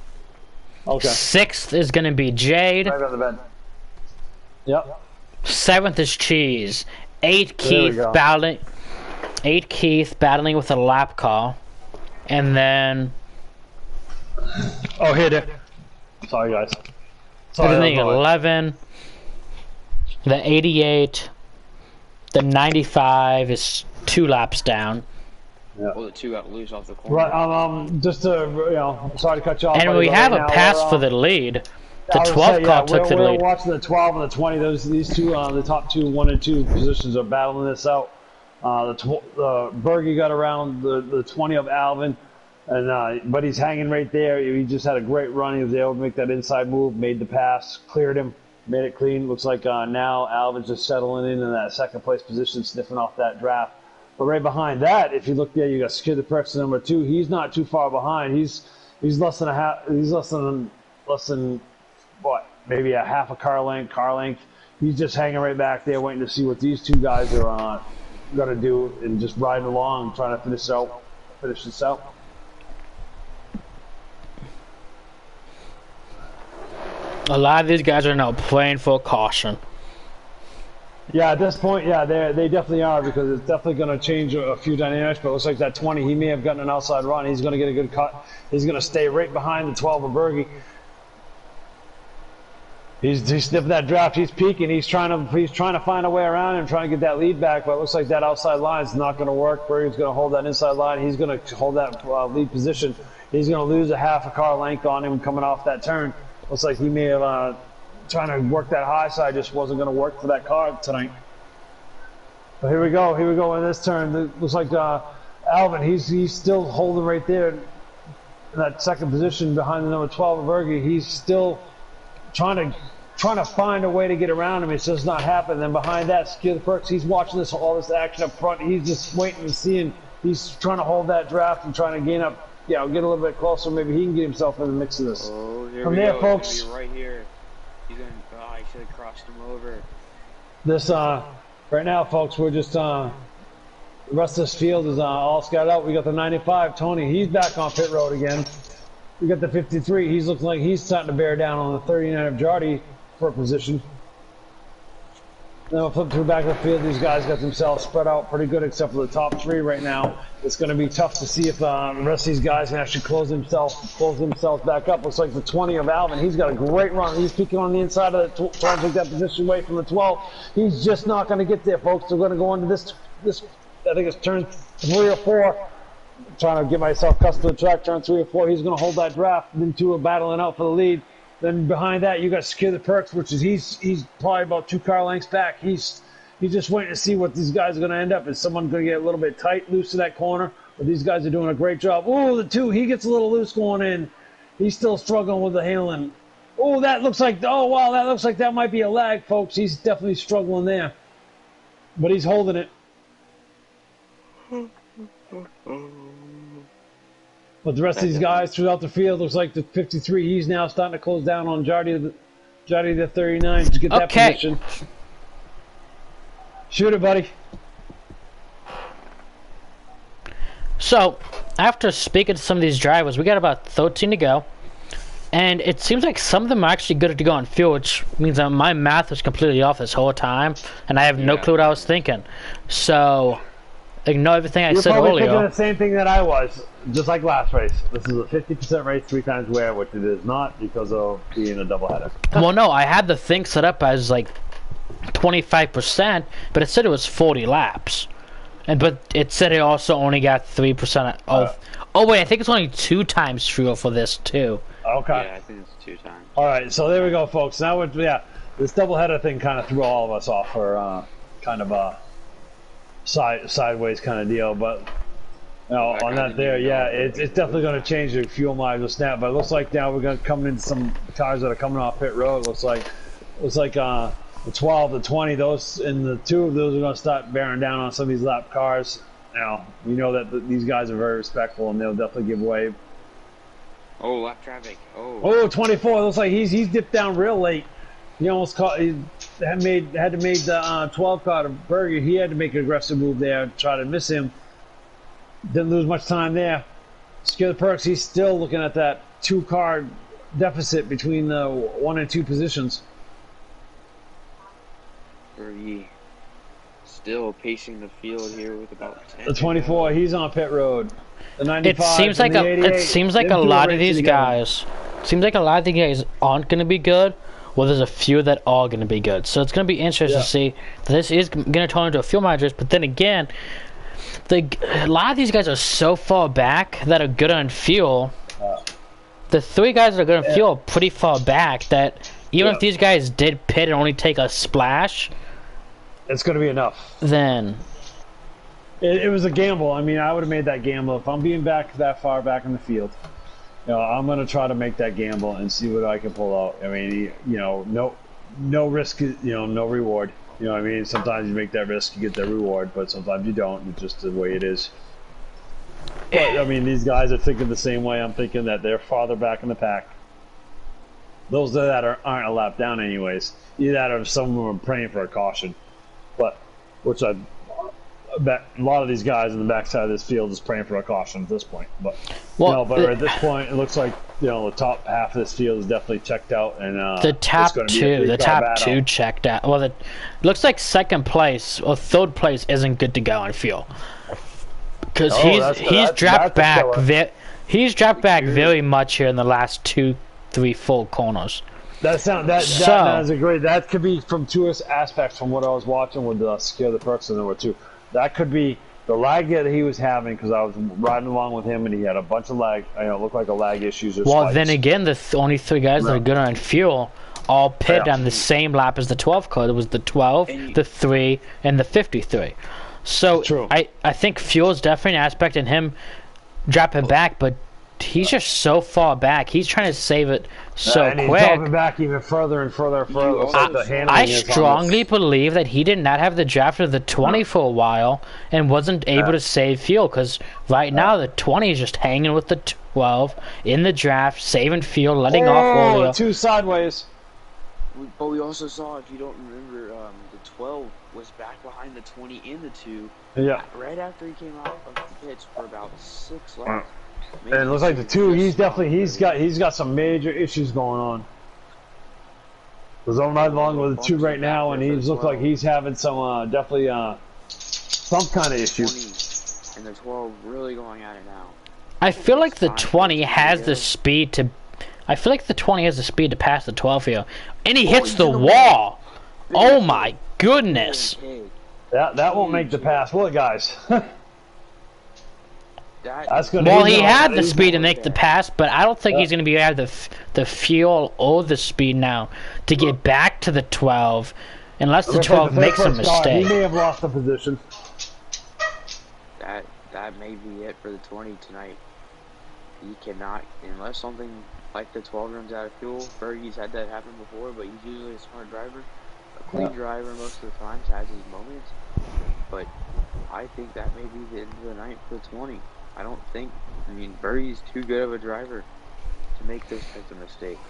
Okay. 6th is going to be Jade. Right on the bed. Yep. 7th is Cheese. 8 Keith battling with a lap car. And then... Oh, here, there. Sorry, guys. Sorry, and then 11. The 88, the 95 is 2 laps down. Yeah. Well, the 2 got loose off the corner. Right, just to, sorry to cut you off. And we have a pass for the lead. The 12 car took the lead. We're watching the 12 and the 20. These two, the top two, 1 and 2 positions are battling this out. The Berge got around the 20 of Alvin, and but he's hanging right there. He just had a great run. He was able to make that inside move, made the pass, cleared him, made it clean. Looks like now Alvin's just settling in that second place position, sniffing off that draft. But right behind that, if you look there, you got Skid the Perks number 2. He's not too far behind. He's less than a half. He's less than what? Maybe a half a car length. He's just hanging right back there, waiting to see what these two guys are going to do, and just riding along, trying to finish this out. A lot of these guys are now playing for caution. Yeah, at this point, yeah, they definitely are, because it's definitely going to change a few dynamics. But it looks like that 20, he may have gotten an outside run. He's going to get a good cut. He's going to stay right behind the 12 of Berge. He's sniffing that draft. He's peeking. He's trying to find a way around and trying to get that lead back. But it looks like that outside line is not going to work. Berge's going to hold that inside line. He's going to hold that lead position. He's going to lose a half a car length on him coming off that turn. Looks like he may have trying to work that high side, just wasn't going to work for that car tonight. But here we go in this turn. It looks like Alvin, he's still holding right there in that second position behind the number 12 of Berge. He's still trying to find a way to get around him. It's just not happening. Then behind that, Skid Perks, he's watching all this action up front. He's just waiting and seeing. He's trying to hold that draft and trying to gain up, get a little bit closer. Maybe he can get himself in the mix of this. Oh, here From we there, go. folks. Right here. He's going. I should have crossed him over. This right now, folks, we're just the rest of this field is all scattered out. We got the 95, Tony. He's back on pit road again. We got the 53. He's looking like he's starting to bear down on the 39 of Jardy for a position. Then we'll flip to the back of the field. These guys got themselves spread out pretty good, except for the top 3 right now. It's going to be tough to see if the rest of these guys can actually close themselves back up. Looks like the 20 of Alvin. He's got a great run. He's peeking on the inside of the trying to take that position away from the 12. He's just not going to get there, folks. They're going to go into this. I think it's turn 3 or 4. I'm trying to get myself accustomed to the track. Turn 3 or 4. He's going to hold that draft. Then 2 are battling out for the lead. Then behind that, you got Skid the Perks, which is he's probably about 2 car lengths back. He's just waiting to see what these guys are going to end up. Is someone going to get a little bit tight, loose to that corner? But these guys are doing a great job. Oh, the 2, he gets a little loose going in. He's still struggling with the handling. Oh, that looks like, oh, wow, that looks like that might be a lag, folks. He's definitely struggling there. But he's holding it. But the rest of these guys throughout the field, looks like the 53, he's now starting to close down on Jardy the 39 to get that position. Shoot it, buddy. So, after speaking to some of these drivers, we got about 13 to go. And it seems like some of them are actually good to go on fuel, which means that my math was completely off this whole time. And I have no clue what I was thinking. So, ignore everything I said earlier. You're probably thinking the same thing that I was, just like last race. This is a 50% race 3 times wear, which it is not because of being a doubleheader. Well, no, I had the thing set up as like 25%, but it said it was 40 laps. But it said it also only got 3% of... oh, wait, I think it's only 2 times fuel for this, too. Okay. Yeah, I think it's 2 times. All right, so there we go, folks. Now, this doubleheader thing kind of threw all of us off for kind of a sideways kind of deal. But on that there, it's definitely going to change the fuel mileage of snap. But it looks like now we're going to come into some cars that are coming off pit road. Looks like the 12, the 20, those, and the 2 of those are going to start bearing down on some of these lap cars. Now, we know that these guys are very respectful, and they'll definitely give way. Oh, lap traffic. Oh, 24. Looks like he's dipped down real late. He almost caught. He had to make the 12 car to Berge. He had to make an aggressive move there, try to miss him. Didn't lose much time there. Skid the Perks. He's still looking at that 2 car deficit between the 1 and 2 positions. Berge still pacing the field here with about 10. The 24, he's on pit road. The 95. It seems like a lot of these guys aren't going to be good. well, there's a few that are going to be good. So it's going to be interesting to see. This is going to turn into a fuel managers, but then again, a lot of these guys are so far back that are good on fuel. The 3 guys that are good on fuel are pretty far back that even if these guys did pit and only take a splash, it's going to be enough. Then it was a gamble. I mean, I would have made that gamble if I'm being back that far back in the field. You know, I'm going to try to make that gamble and see what I can pull out. I mean, you know, no risk, you know, no reward. You know what I mean? Sometimes you make that risk, you get that reward, but sometimes you don't. It's just the way it is. But, I mean, these guys are thinking the same way I'm thinking, that they're farther back in the pack. Those that aren't a lap down anyways. Either that or some of them are praying for a caution. But, which I bet a lot of these guys in the backside of this field is praying for a caution at this point. But, well, you know, but at this point, it looks like, you know, the top half of this field is definitely checked out. And the top two checked out. Well, it looks like second place or third place isn't good to go on fuel. Because he's dropped back very much here in the last 2-3 full corners. That is a great. That could be from 2 aspects from what I was watching with Scare the Perks and there were 2. That could be the lag that he was having because I was riding along with him and he had a bunch of lag. You know, it looked like a lag issues. Or spikes. Then again, the only 3 guys that are good on fuel all pit on the same lap as the 12 car. It was the 12, the 3, and the 53. So I think fuel's definitely an aspect in him dropping back, but he's just so far back. He's trying to save it so quick. He's dropping back even further and further and further. I strongly believe that he did not have the draft of the 20 for a while and wasn't able to save fuel because right now the 20 is just hanging with the 12 in the draft, saving fuel, letting off earlier. 2 sideways. But we also saw, if you don't remember, the 12 was back behind the 20 in the 2. Yeah. Right after he came out of the pits for about 6 laps. And it looks like the 2. He's got some major issues going on. Because I'm riding along with the 2 right now, and he's looked like he's having some definitely some kind of issue. And the 12 really going at it now. I feel like the 20 has the speed to. I feel like the 20 has the speed to pass the 12 here, and he hits the wall. Oh my goodness! That won't make the pass, will it, guys? That's gonna well, he had the speed to make the pass, but I don't think he's going to be able to the fuel or the speed now to get back to the 12, unless the 12 makes a mistake. He may have lost the position. That may be it for the 20 tonight. He cannot, unless something like the 12 runs out of fuel. Fergie's had that happen before, but he's usually a smart driver. A clean driver most of the time has his moments. But I think that may be the end of the night for the 20. I don't think, I mean, Fergie's too good of a driver to make those types of mistakes.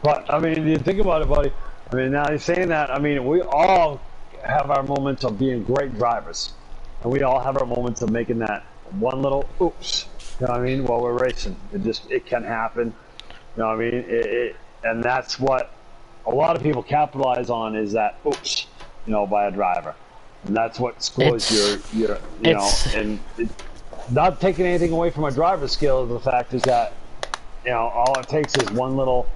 But, I mean, you think about it, buddy. I mean, now you're saying that, I mean, we all have our moments of being great drivers. And we all have our moments of making that one little oops. You know what I mean? While we're racing. It can happen. You know what I mean? And that's what a lot of people capitalize on is that oops, you know, by a driver. And that's what scores your you know, and not taking anything away from a driver's skill. The fact is that, you know, all it takes is one little,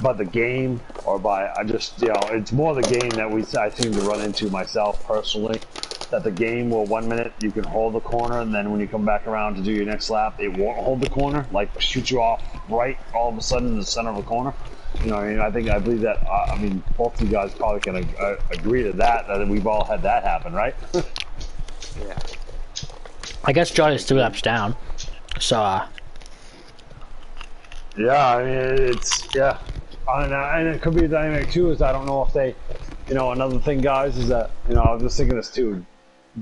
by the game or by, you know, it's more the game that I seem to run into myself personally. That the game will 1 minute you can hold the corner, and then when you come back around to do your next lap, it won't hold the corner, like shoot you off right all of a sudden in the center of the corner. You know, I mean, I believe that. I mean, both of you guys probably can agree to that we've all had that happen, right? Yeah. I guess Johnny's 2 laps down, so. Yeah, I mean, and it could be a dynamic too. Is I don't know if they, you know, another thing, guys, is that, you know, I was just thinking this too.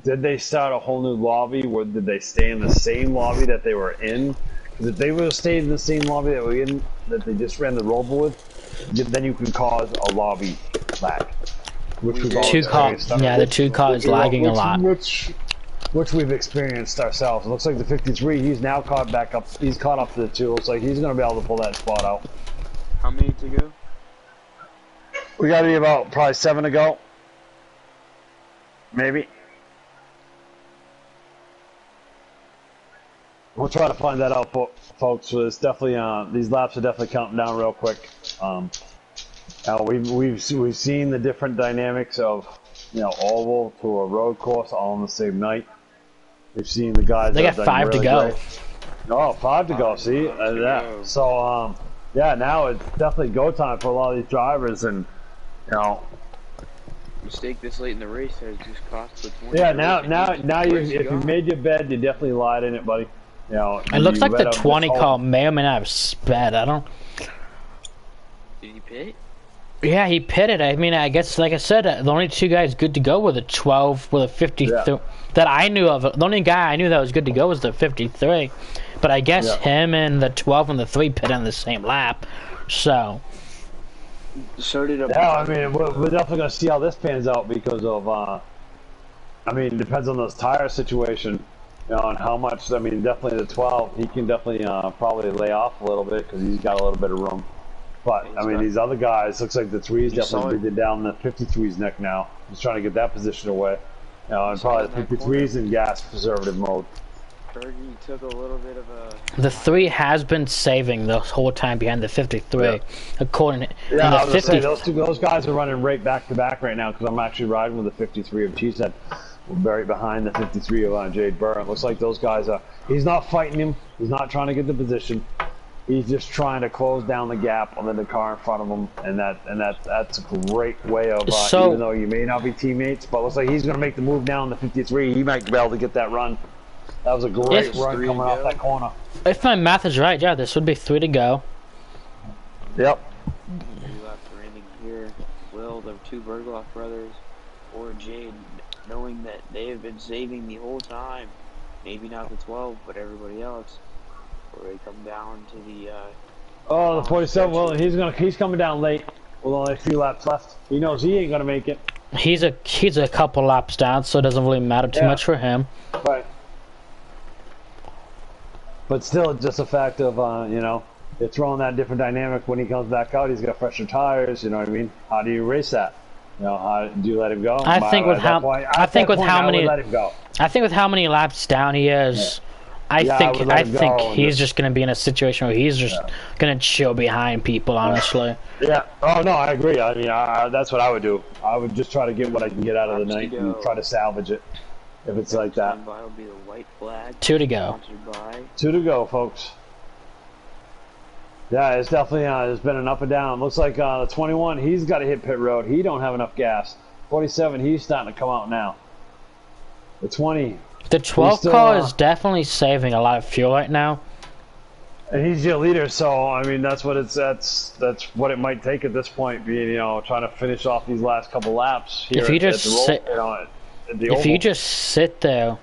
Did they start a whole new lobby, or did they stay in the same lobby that they were in? Because if they would have stayed in the same lobby that we in, that they just ran the rover with, then you can cause a lobby lag. Which we've the 2 car is lagging a lot. Which we've experienced ourselves. It looks like the 53, he's now caught back up. He's caught up to the 2. Looks like he's going to be able to pull that spot out. How many to go? We got to be about probably 7 to go. Maybe. We'll try to find that out, folks. So it's definitely these laps are definitely counting down real quick. Now we've seen the different dynamics of oval to a road course all on the same night. We've seen the guys. They that got have done 5 to really go. great. Oh, 5 to go. See, go. So yeah, now it's definitely go time for a lot of these drivers, and Mistake this late in the race has just cost the 20. yeah. Now if you made your bed, you definitely lied in it, buddy. It looks like the 20 car may or may not have sped. I don't. Did he pit? Yeah, he pitted. I mean, I guess, like I said, the only 2 guys good to go were the 12 with a 53 that I knew of. The only guy I knew that was good to go was the 53. But I guess him and the 12 and the 3 pit on the same lap. So. So did a. Yeah, I mean, we're definitely gonna see how this pans out because of. I mean, it depends on this tire situation, and how much. I mean, definitely the 12, he can definitely probably lay off a little bit because he's got a little bit of room. But I mean, these other guys, looks like the 3's definitely breathing down the 53's neck now. He's trying to get that position away. And probably the 53's in gas preservative mode. Fergie took a little bit of a. The 3 has been saving the whole time behind the 53. According to I was the 50. gonna say, those guys are running right back to back right now because I'm actually riding with the 53 of Cheesehead. Buried behind the 53 of Jade Burr. It looks like those guys are. He's not fighting him. He's not trying to get the position. He's just trying to close down the gap on the car in front of him, and that's a great way of even though you may not be teammates, but it looks like he's going to make the move down the 53. He might be able to get that run. That was a great run coming off that corner. If my math is right, yeah, this would be 3 to go. Yep. 3 laps remaining here. Will the 2 Bergloff brothers or Jade, knowing that they have been saving the whole time, maybe not the 12, but everybody else. Where they come down to the the 47. Well, he's coming down late with only a few laps left. He knows he ain't gonna make it. He's a couple laps down, so it doesn't really matter too much for him. Right. But still, just a fact of you're throwing that different dynamic when he comes back out. He's got fresher tires. You know what I mean? How do you race that? How do you let him go? I think with how many laps down he is. I think he's just going to be in a situation where he's just going to chill behind people, honestly. Yeah. Oh, no, I agree. I mean, that's what I would do. I would just try to get what I can get out of the night and try to salvage it if it's like that. Will be the white flag. 2 to go. 2 to go, folks. Yeah, it's definitely it's been an up and down. Looks like the 21, he's got to hit pit road. He don't have enough gas. 47, he's starting to come out now. The 20. The 12 car is definitely saving a lot of fuel right now. And he's your leader, so I mean that's what what it might take at this point, being trying to finish off these last couple laps here. If you just sit there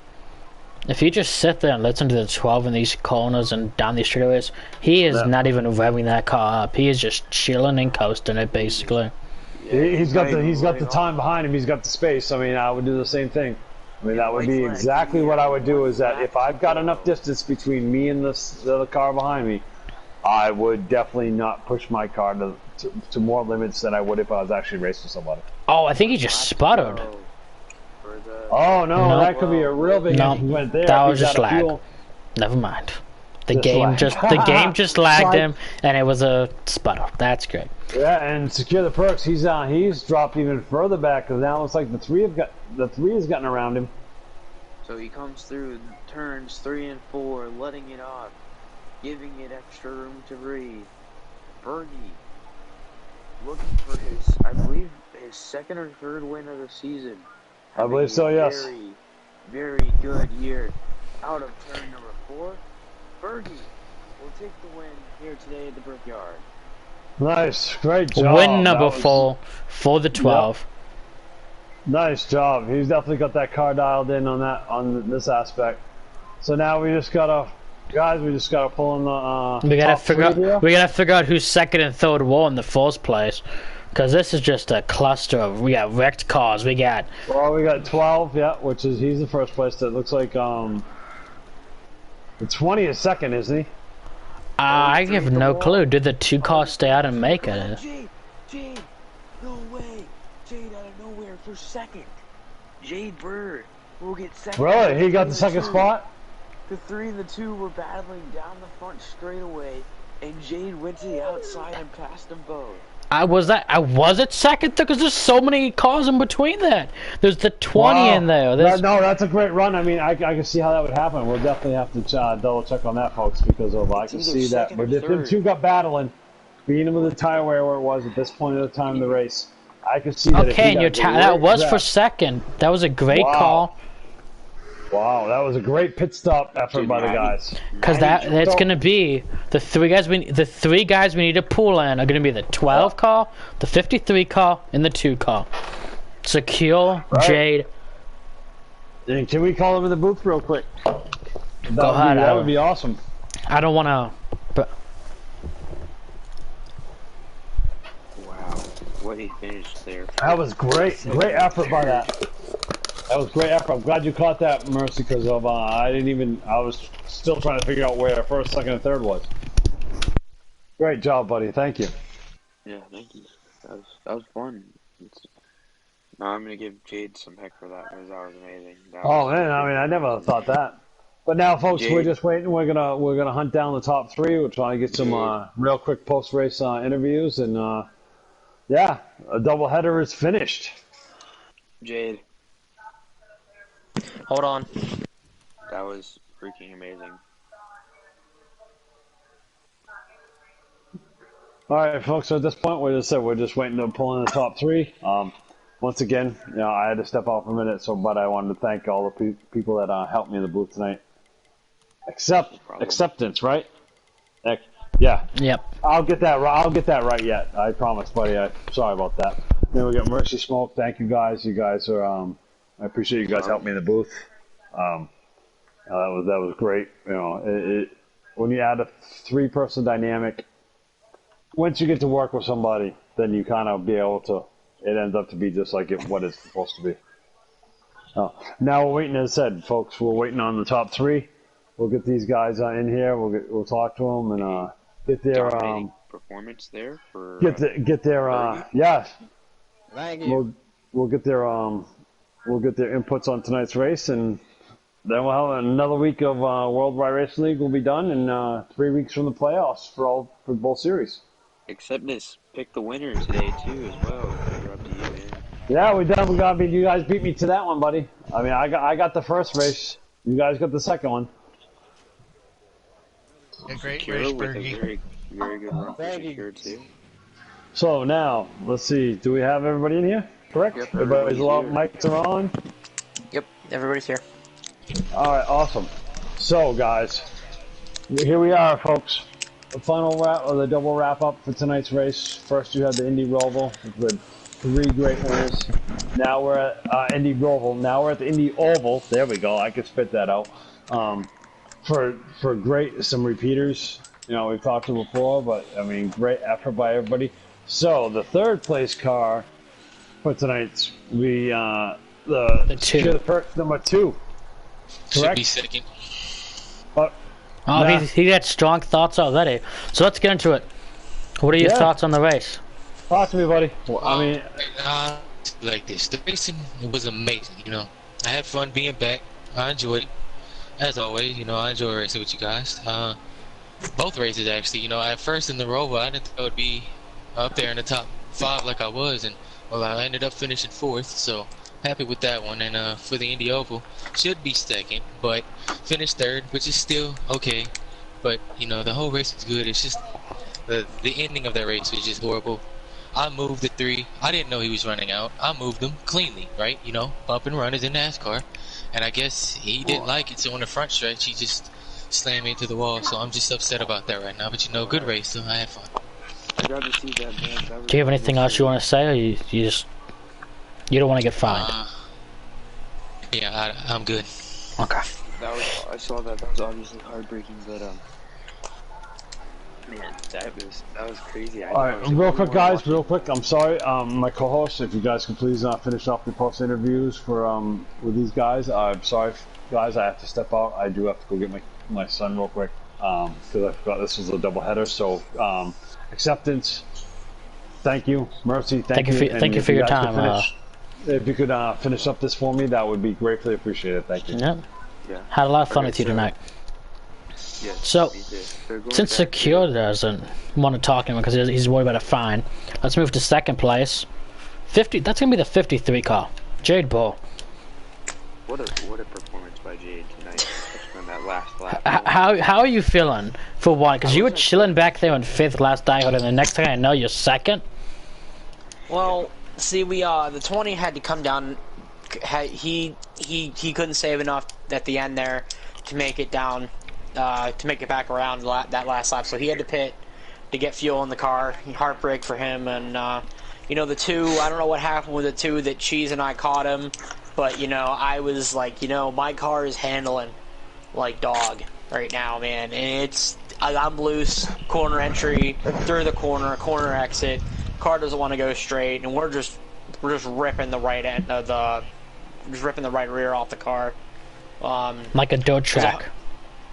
and listen to the 12 in these corners and down these straightaways, he is not even revving that car up. He is just chilling and coasting it, basically. He's got the time behind him. He's got the space. I mean, I would do the same thing. I mean, that would be exactly what I would do, is that if I've got enough distance between me and the other car behind me, I would definitely not push my car to more limits than I would if I was actually racing somebody. Oh, I think he just sputtered. Oh, no, that could be a real big he went there. That was just lag. Never mind. The game just lagged him, and it was a sputter. That's great. Yeah, and secure the perks. He's dropped even further back, because now it looks like the 3 has gotten around him. So he comes through turns 3 and 4, letting it off, giving it extra room to breathe. Bergie looking for I believe his 2nd or 3rd win of the season. I believe so, yes. Very, very good year. Out of turn number 4, Bergie will take the win here today at the Brickyard. Nice, great job. Win number 4 for the 12. Yep. Nice job. He's definitely got that car dialed in on this aspect. So now we just gotta pull in the. We gotta figure out who's 2nd and 3rd were in the 1st place, because this is just a cluster of. We got wrecked cars. We got 12, yeah, which is he's in 1st place. That looks like the 20 is 2nd, isn't he? I have no clue. Did the 2 cars stay out and make it? Jade, no way. Jade out of nowhere for 2nd. Jade Burr will get 2nd. Really? He got the 2nd spot? The 3 and the 2 were battling down the front straightaway, and Jade went to the outside and passed them both. I was it second because there's so many cars in between that. There's the 20 in there. No, that's a great run. I mean, I can see how that would happen. We'll definitely have to double check on that, folks, because I can see that. But if them two got battling, being with the tire where it was at this point of the time of the race, I could see that. Okay, and that was for second. That was a great call. Wow, that was a great pit stop effort by the guys. Because that's going to be the three guys we need to pull in are going to be the 12 car, the 53 car, and the 2 car. Secure, Jade. And can we call him in the booth real quick? That would be awesome. I don't want to, but wow, what he finished there. That was great effort by that. That was great effort. I'm glad you caught that, Mercy, because I was still trying to figure out where first, second, and third was. Great job, buddy. Thank you. Yeah, thank you. That was fun. No, I'm gonna give Jade some heck for that because that was amazing. Man, I mean, I never thought that. But now, folks, we're just waiting. We're gonna hunt down the top 3. We're trying to get some real quick post-race interviews, and yeah, a doubleheader is finished. Jade. Hold on. That was freaking amazing. All right, folks. So at this point, we're just waiting to pull in the top 3. Once again, I had to step out for a minute, but I wanted to thank all the people that helped me in the booth tonight. Acceptance, right? Yeah. Yep. I'll get that right yet. I promise, buddy. Sorry about that. Then we got Mercy Smoke. Thank you guys. You guys are. I appreciate you guys helping me in the booth. That was great. When you add a 3-person dynamic, once you get to work with somebody, then you kind of be able to. It ends up to be just like what it's supposed to be. Now we're waiting, as I said, folks. We're waiting on the top 3. We'll get these guys in here. We'll talk to them and get their performance there for get their yeah. Thank you. We'll get their inputs on tonight's race, and then we'll have another week of Worldwide Racing League will be done, and 3 weeks from the playoffs for both series. Acceptance picked the winner today too, as well. You're up to you, man. Yeah, we definitely you guys beat me to that one, buddy. I mean, I got the first race. You guys got the second one. A great Kira race, with a Bergie. very, very good run for Thank you. Secure too. So now, let's see. Do we have everybody in here? Correct? Yep, Everybody's everybody's mics are on? Yep, everybody's here. Alright, awesome. So, guys, here we are, folks. The final wrap, or the double wrap-up for tonight's race. First, you had the Indy Oval with 3 great winners. Now we're at Indy Oval. Now we're at the Indy Oval. There we go. I could spit that out. For some repeaters. We've talked to before, but, I mean, great effort by everybody. So, the 3rd place car for tonight's the 2. The perk number 2. Should Correct? be second. He had strong thoughts already. So let's get into it. What are your thoughts on the race? Talk to me, buddy. Well, I mean, Like this, the racing was amazing. I had fun being back. I enjoyed it, as always. I enjoy racing with you guys. Both races actually. At first in the Rover, I didn't think I would be up there in the top 5 like I was, and I ended up finishing 4th. So happy with that one. And for the Indy Oval, should be second, but finished 3rd, which is still okay. But the whole race was good. It's just the ending of that race was just horrible. I moved the 3. I didn't know he was running out. I moved him cleanly, right? Bump and run is in NASCAR. And I guess he didn't like it, so on the front stretch, he just slammed me into the wall. So I'm just upset about that right now. But good race, so I had fun. I got to see that, man. Do you have anything else you want to say, or you don't want to get fined? Yeah, I'm good. Okay. I saw that. That was obviously heartbreaking, but man, that was crazy. Alright, real quick, guys, real quick. I'm sorry, my co-host, if you guys can please finish off the post interviews for with these guys. I'm sorry, guys, I have to step out. I do have to go get my son real quick because I forgot this was a double header. So, acceptance. Thank you, Mercy. Thank you. Thank you for your time. If you could finish up this for me, that would be greatly appreciated. Thank you. Yeah. Had a lot of fun with you tonight. Yes. So, me too. So going since back Secure doesn't want to talk to him because he's worried about a fine, let's move to second place. 50. That's gonna be the 53 car. Jade Bull. what a performance by Jade tonight, especially on that last lap. How are you feeling for one? Because you were was chilling back there in 5th last I heard, and the next thing I know, you're second. Well, see, the 20 had to come down. He couldn't save enough at the end there to make it down, to make it back around that last lap. So he had to pit to get fuel in the car. Heartbreak for him. And you know, the 2, I don't know what happened with the 2 that Cheese and I caught him, but you know, I was like, you know, my car is handling like dog right now, man. And I'm loose, corner entry, through the corner exit. Car doesn't want to go straight, and we're just ripping the right end of just ripping the right rear off the car. Like a dirt track.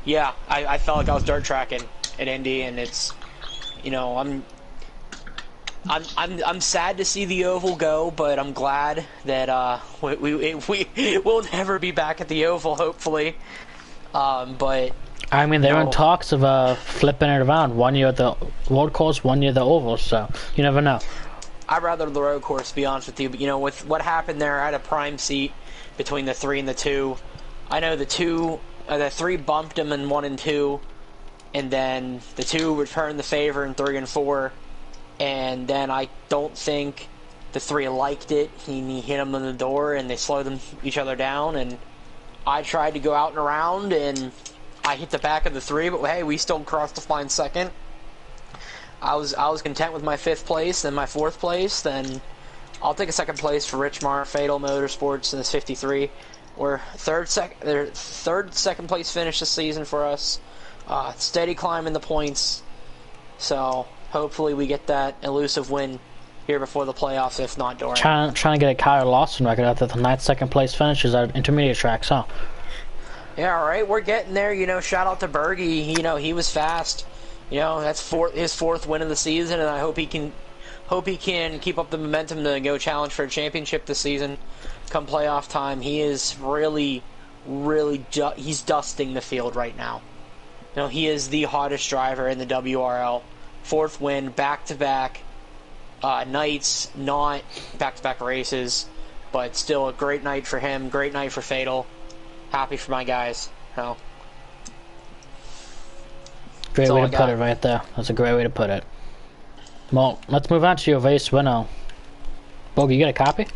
Yeah, I felt like I was dirt tracking at Indy, and it's, you know, I'm sad to see the Oval go, but I'm glad that we'll never be back at the Oval, hopefully. But I mean, they're in talks of flipping it around. 1 year at the road course, 1 year the Oval, so you never know. I'd rather the road course, to be honest with you. But, you know, with what happened there, I had a prime seat between the 3 and the 2. I know the 3 bumped him in 1 and 2, and then the 2 returned the favor in 3 and 4. And then I don't think the 3 liked it. He hit him in the door, and they slowed each other down. And I tried to go out and around, and I hit the back of the 3, but hey, we still crossed the line second. I was content with my 5th place and my 4th place. Then I'll take a 2nd place for Richmar Fatal Motorsports in this 53. We're third second place finish this season for us. Steady climb in the points. So hopefully we get that elusive win here before the playoffs, if not during. Trying to get a Kyle Lawson record after the 9th second place finishes at intermediate tracks, huh? Yeah, all right, we're getting there. You know, shout out to Bergie. You know, he was fast. You know, that's his 4th win of the season, and I hope he can keep up the momentum to go challenge for a championship this season. Come playoff time, he is really he's dusting the field right now. You know, he is the hottest driver in the WRL. 4th win, back-to-back nights, not back-to-back races, but still a great night for him. Great night for Fatal. Happy for my guys. You know. Great way to put it right there. That's a great way to put it. Well, let's move on to your race winner. Bogey, you got a copy?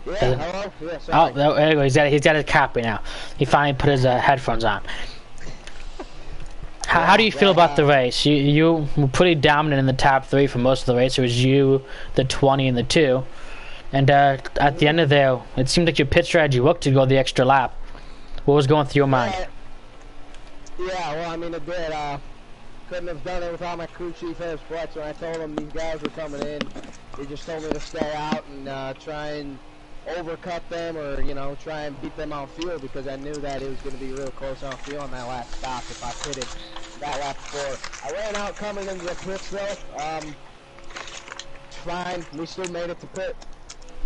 Yeah, hello? Yeah, sorry. Oh, there you go. He's got his copy now. He finally put his headphones on. How do you feel about the race? You were pretty dominant in the top 3 for most of the race. It was you, the 20, and the 2. And at the end of there, it seemed like your pit strategy worked to go the extra lap. What was going through your mind? Yeah, well, I mean, it did. Couldn't have done it without my crew chief Ed Fletcher. When I told him these guys were coming in, he just told me to stay out and try and overcut them, or, you know, try and beat them on fuel, because I knew that it was going to be real close on fuel on that last stop if I pitted that lap before. I ran out coming into the pits though. Fine, we still made it to pit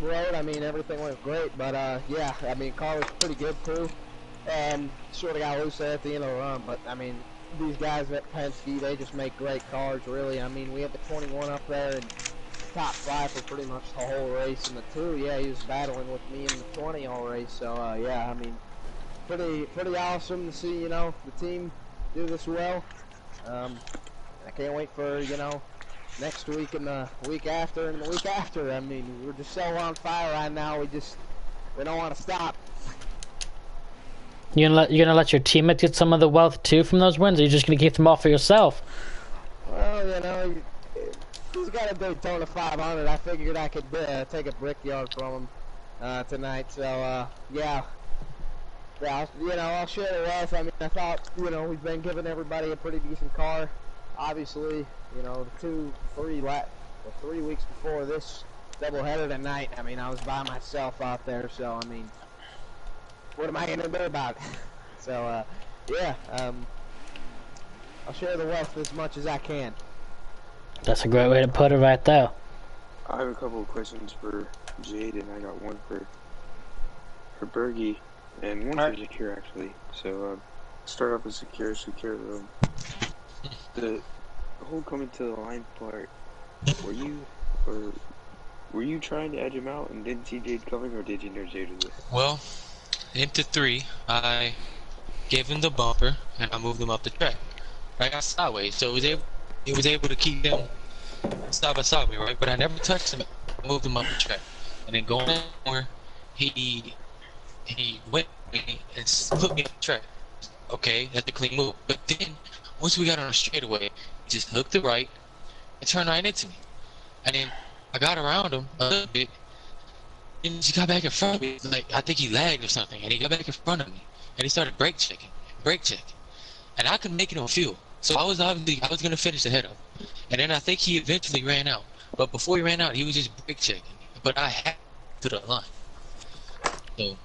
road. I mean, everything went great, but yeah, I mean, car was pretty good too. Sort of got loose there at the end of the run, but I mean, these guys at Penske, they just make great cars, really. I mean, we had the 21 up there and top 5 for pretty much the whole race, and the 2, yeah, he was battling with me in the 20 all race. So yeah, I mean, pretty awesome to see, you know, the team do this well. I can't wait for, you know, next week and the week after and the week after. I mean, we're just so on fire right now. We don't want to stop. You're gonna let your teammates get some of the wealth too from those wins, or you're just gonna keep them all for yourself? Well, you know, he's got a Daytona 500. I figured I could take a brickyard from him tonight. So yeah, you know, I'll share the wealth. I mean, I thought, you know, we've been giving everybody a pretty decent car. Obviously, you know, the 3 weeks before this doubleheader tonight, I mean, I was by myself out there. So I mean, what am I going to do about it? So, yeah, I'll share the wealth as much as I can. That's a great way to put it right there. I have a couple of questions for Jade, and I got one for Bergie. And once Alright. you're secure, actually, so start off with secure. The whole coming to the line part. Were you or were you trying to edge him out and didn't see Jade coming, or did you know Jade was there? Well, into 3, I gave him the bumper and I moved him up the track. I got sideways, so it was able to keep him side by side with me, right? But I never touched him. I moved him up the track, and then going where he went and put me on the track. Okay, that's a clean move. But then once we got on a straightaway, he just hooked it right and turned right into me. And then I got around him a little bit, and he got back in front of me. Like, I think he lagged or something, and he got back in front of me, and he started brake checking, and I couldn't make it on fuel. So I was gonna finish ahead of him, and then I think he eventually ran out. But before he ran out, he was just brake checking. But I had to the line, so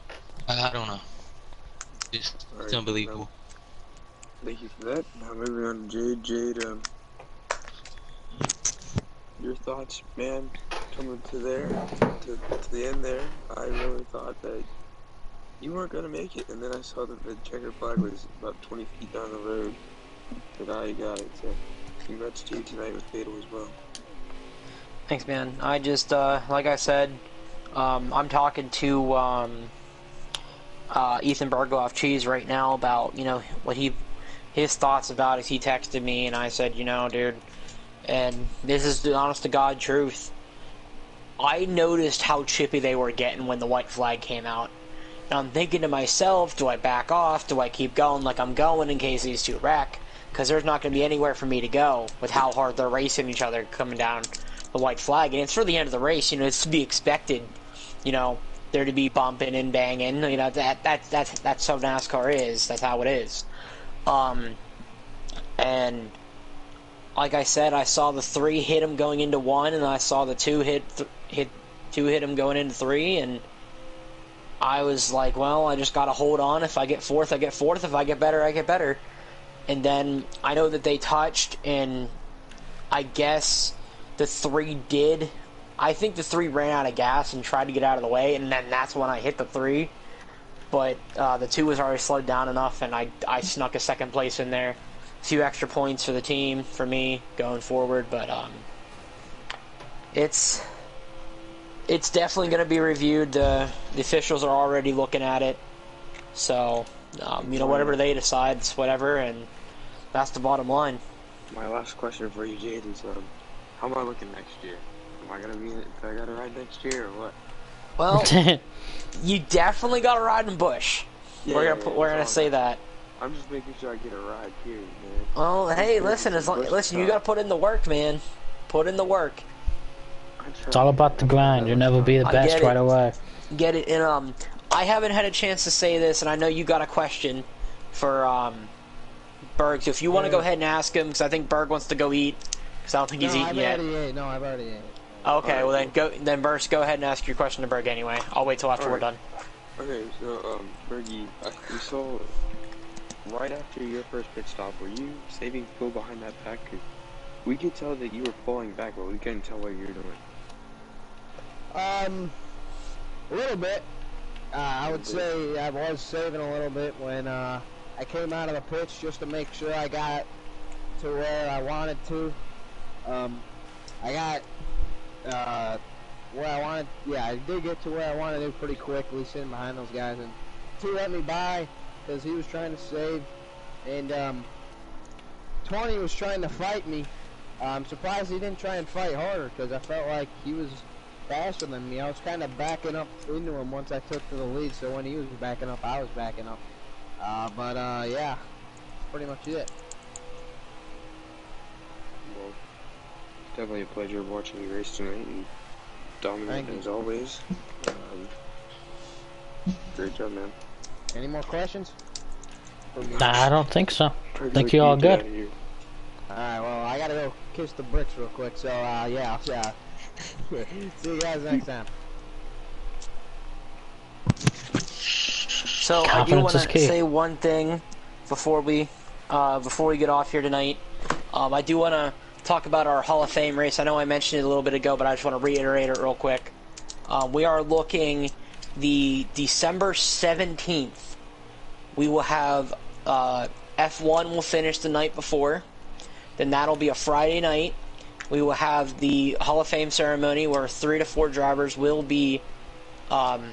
I don't know. It's Alright, unbelievable. Thank you for that. Now moving on to Jade. Jade, your thoughts, man, coming to the end there. I really thought that you weren't gonna make it, and then I saw that the checker flag was about 20 feet down the road. But now you got it. So congrats to you tonight with Fatal as well. Thanks, man. I just, like I said, I'm talking to Ethan Burgo off Cheese right now about, you know, what his thoughts about it. He texted me, and I said, you know, dude, and this is the honest to God truth. I noticed how chippy they were getting when the white flag came out. And I'm thinking to myself, do I back off? Do I keep going like I'm going in case these two wreck? Because there's not going to be anywhere for me to go with how hard they're racing each other coming down the white flag. And it's for the end of the race, you know, it's to be expected, you know, there to be bumping and banging. You know, that's how NASCAR is. That's how it is. And like I said, I saw the 3 hit him going into 1, and I saw the 2 hit him going into 3, and I was like, well, I just gotta hold on. If I get 4th, I get 4th. If I get better, I get better. And then I know that they touched, and I guess the 3 did. I think the 3 ran out of gas and tried to get out of the way, and then that's when I hit the 3. But the 2 was already slowed down enough, and I snuck a 2nd place in there. A few extra points for the team, for me, going forward. But it's definitely going to be reviewed. The officials are already looking at it. So, you know, whatever they decide, it's whatever, and that's the bottom line. My last question for you, Jade, is how am I looking next year? Am I gonna be? Do I gotta ride next year or what? Well, you definitely got to ride in Busch. Yeah, we're gonna say that. I'm just making sure I get a ride, period, man. Well, hey, listen, you got to put in the work, man. Put in the work. It's all about the grind. You'll never be the best right away. Get it. And I haven't had a chance to say this, and I know you got a question for Berg. So if you want to go ahead and ask him, because I think Berg wants to go eat, because I don't think he's eaten yet. No, I've already ate. Okay, well then then Burst, go ahead and ask your question to Berg anyway. I'll wait till after we're done. Okay, so Bergie, we saw right after your first pit stop, were you saving fuel behind that pack? 'Cause we could tell that you were pulling back, but we couldn't tell what you were doing. A little bit. I would say I was saving a little bit when I came out of the pits just to make sure I got to where I wanted to. I got where I wanted. Yeah, I did get to where I wanted to pretty quickly, sitting behind those guys, and 2 let me by because he was trying to save, and 20 was trying to fight me. I'm surprised he didn't try and fight harder because I felt like he was faster than me. I was kind of backing up into him once I took to the lead, so when he was backing up, I was backing up. But yeah, pretty much it. Well, it's definitely a pleasure watching you race tonight, and dominating as always. Great job, man. Any more questions? Nah, I don't think so. I think you're all good. Alright, well, I gotta go kiss the bricks real quick, so, yeah, see you guys next time. So I do want to say one thing before we get off here tonight. I do want to talk about our Hall of Fame race. I know I mentioned it a little bit ago, but I just want to reiterate it real quick. We are looking the December 17th, we will have F1 will finish the night before. Then that'll be a Friday night. We will have the Hall of Fame ceremony where 3 to 4 drivers will be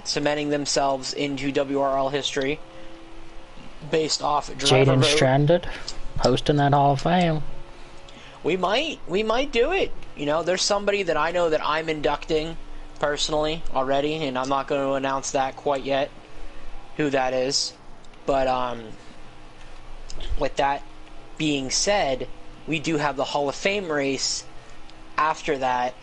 cementing themselves into WRL history based off driver Jaden vote. Stranded hosting that Hall of Fame. We might do it. You know, there's somebody that I know that I'm inducting personally already, and I'm not going to announce that quite yet, who that is. But with that being said, we do have the Hall of Fame race after that.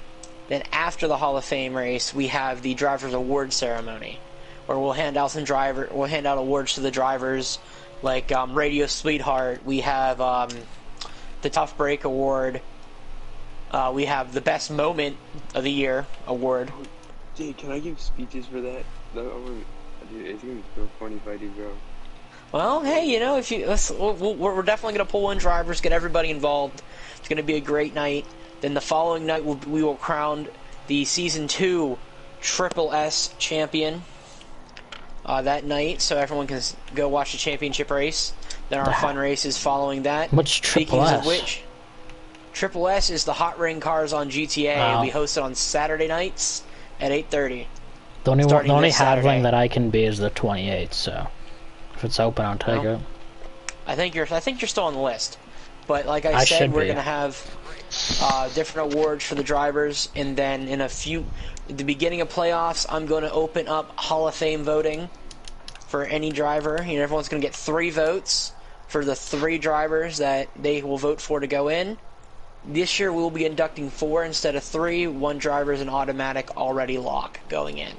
Then after the Hall of Fame race, we have the Drivers Award ceremony, where we'll hand out awards to the drivers, like Radio Sweetheart. We have the Tough Break Award. We have the Best Moment of the Year award. Dude, can I give speeches for that? Dude, it's gonna be so funny if I do, bro. Well, hey, you know, we're definitely going to pull in drivers, get everybody involved. It's going to be a great night. Then the following night, we will crown the Season 2 Triple S champion that night, so everyone can go watch the championship race. Then our fun race is following that. What's Triple S? Speaking of which, Triple S is the Hot Ring Cars on GTA. It'll be hosted on Saturday nights at 8:30. The only Saturday. handling that I can be is the 28th, so if it's open, I'll take it. I think you're still on the list, but like I said, we're gonna have different awards for the drivers, and then at the beginning of playoffs, I'm going to open up Hall of Fame voting for any driver. You know, everyone's going to get 3 votes for the 3 drivers that they will vote for to go in. This year, we will be inducting 4 instead of 3. 1 driver is an automatic already lock going in.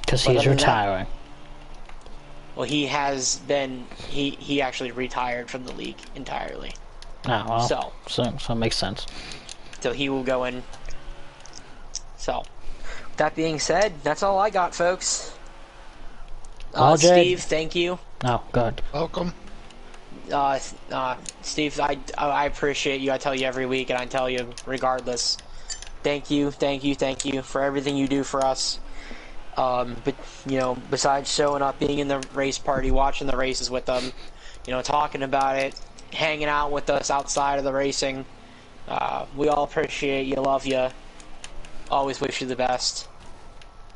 Because he's retiring. Well, he has been. He actually retired from the league entirely. Oh, well. So it makes sense. So he will go in. So, that being said, that's all I got, folks. Steve, thank you. Oh, good. Welcome. Steve, I appreciate you. I tell you every week, and I tell you regardless. Thank you for everything you do for us. But you know, besides showing up, being in the race party, watching the races with them, you know, talking about it, hanging out with us outside of the racing, we all appreciate you, love you, always wish you the best.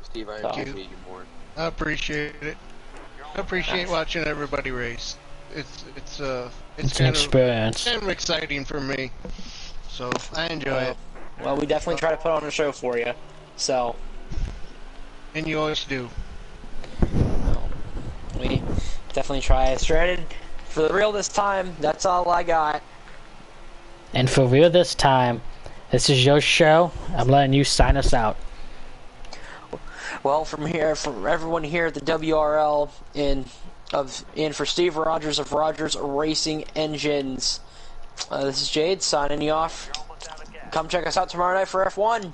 Steve, I appreciate you more. I appreciate it. I appreciate watching everybody race. It's an experience. Kind of exciting for me, so I enjoy it. Well, we definitely try to put on a show for you, so. And you always do. We definitely try. Stranded for the real this time. That's all I got. And for real this time, this is your show. I'm letting you sign us out. Well, from everyone here at the WRL and for Steve Rogers of Rogers Racing Engines, this is Jade signing you off. Come check us out tomorrow night for F1.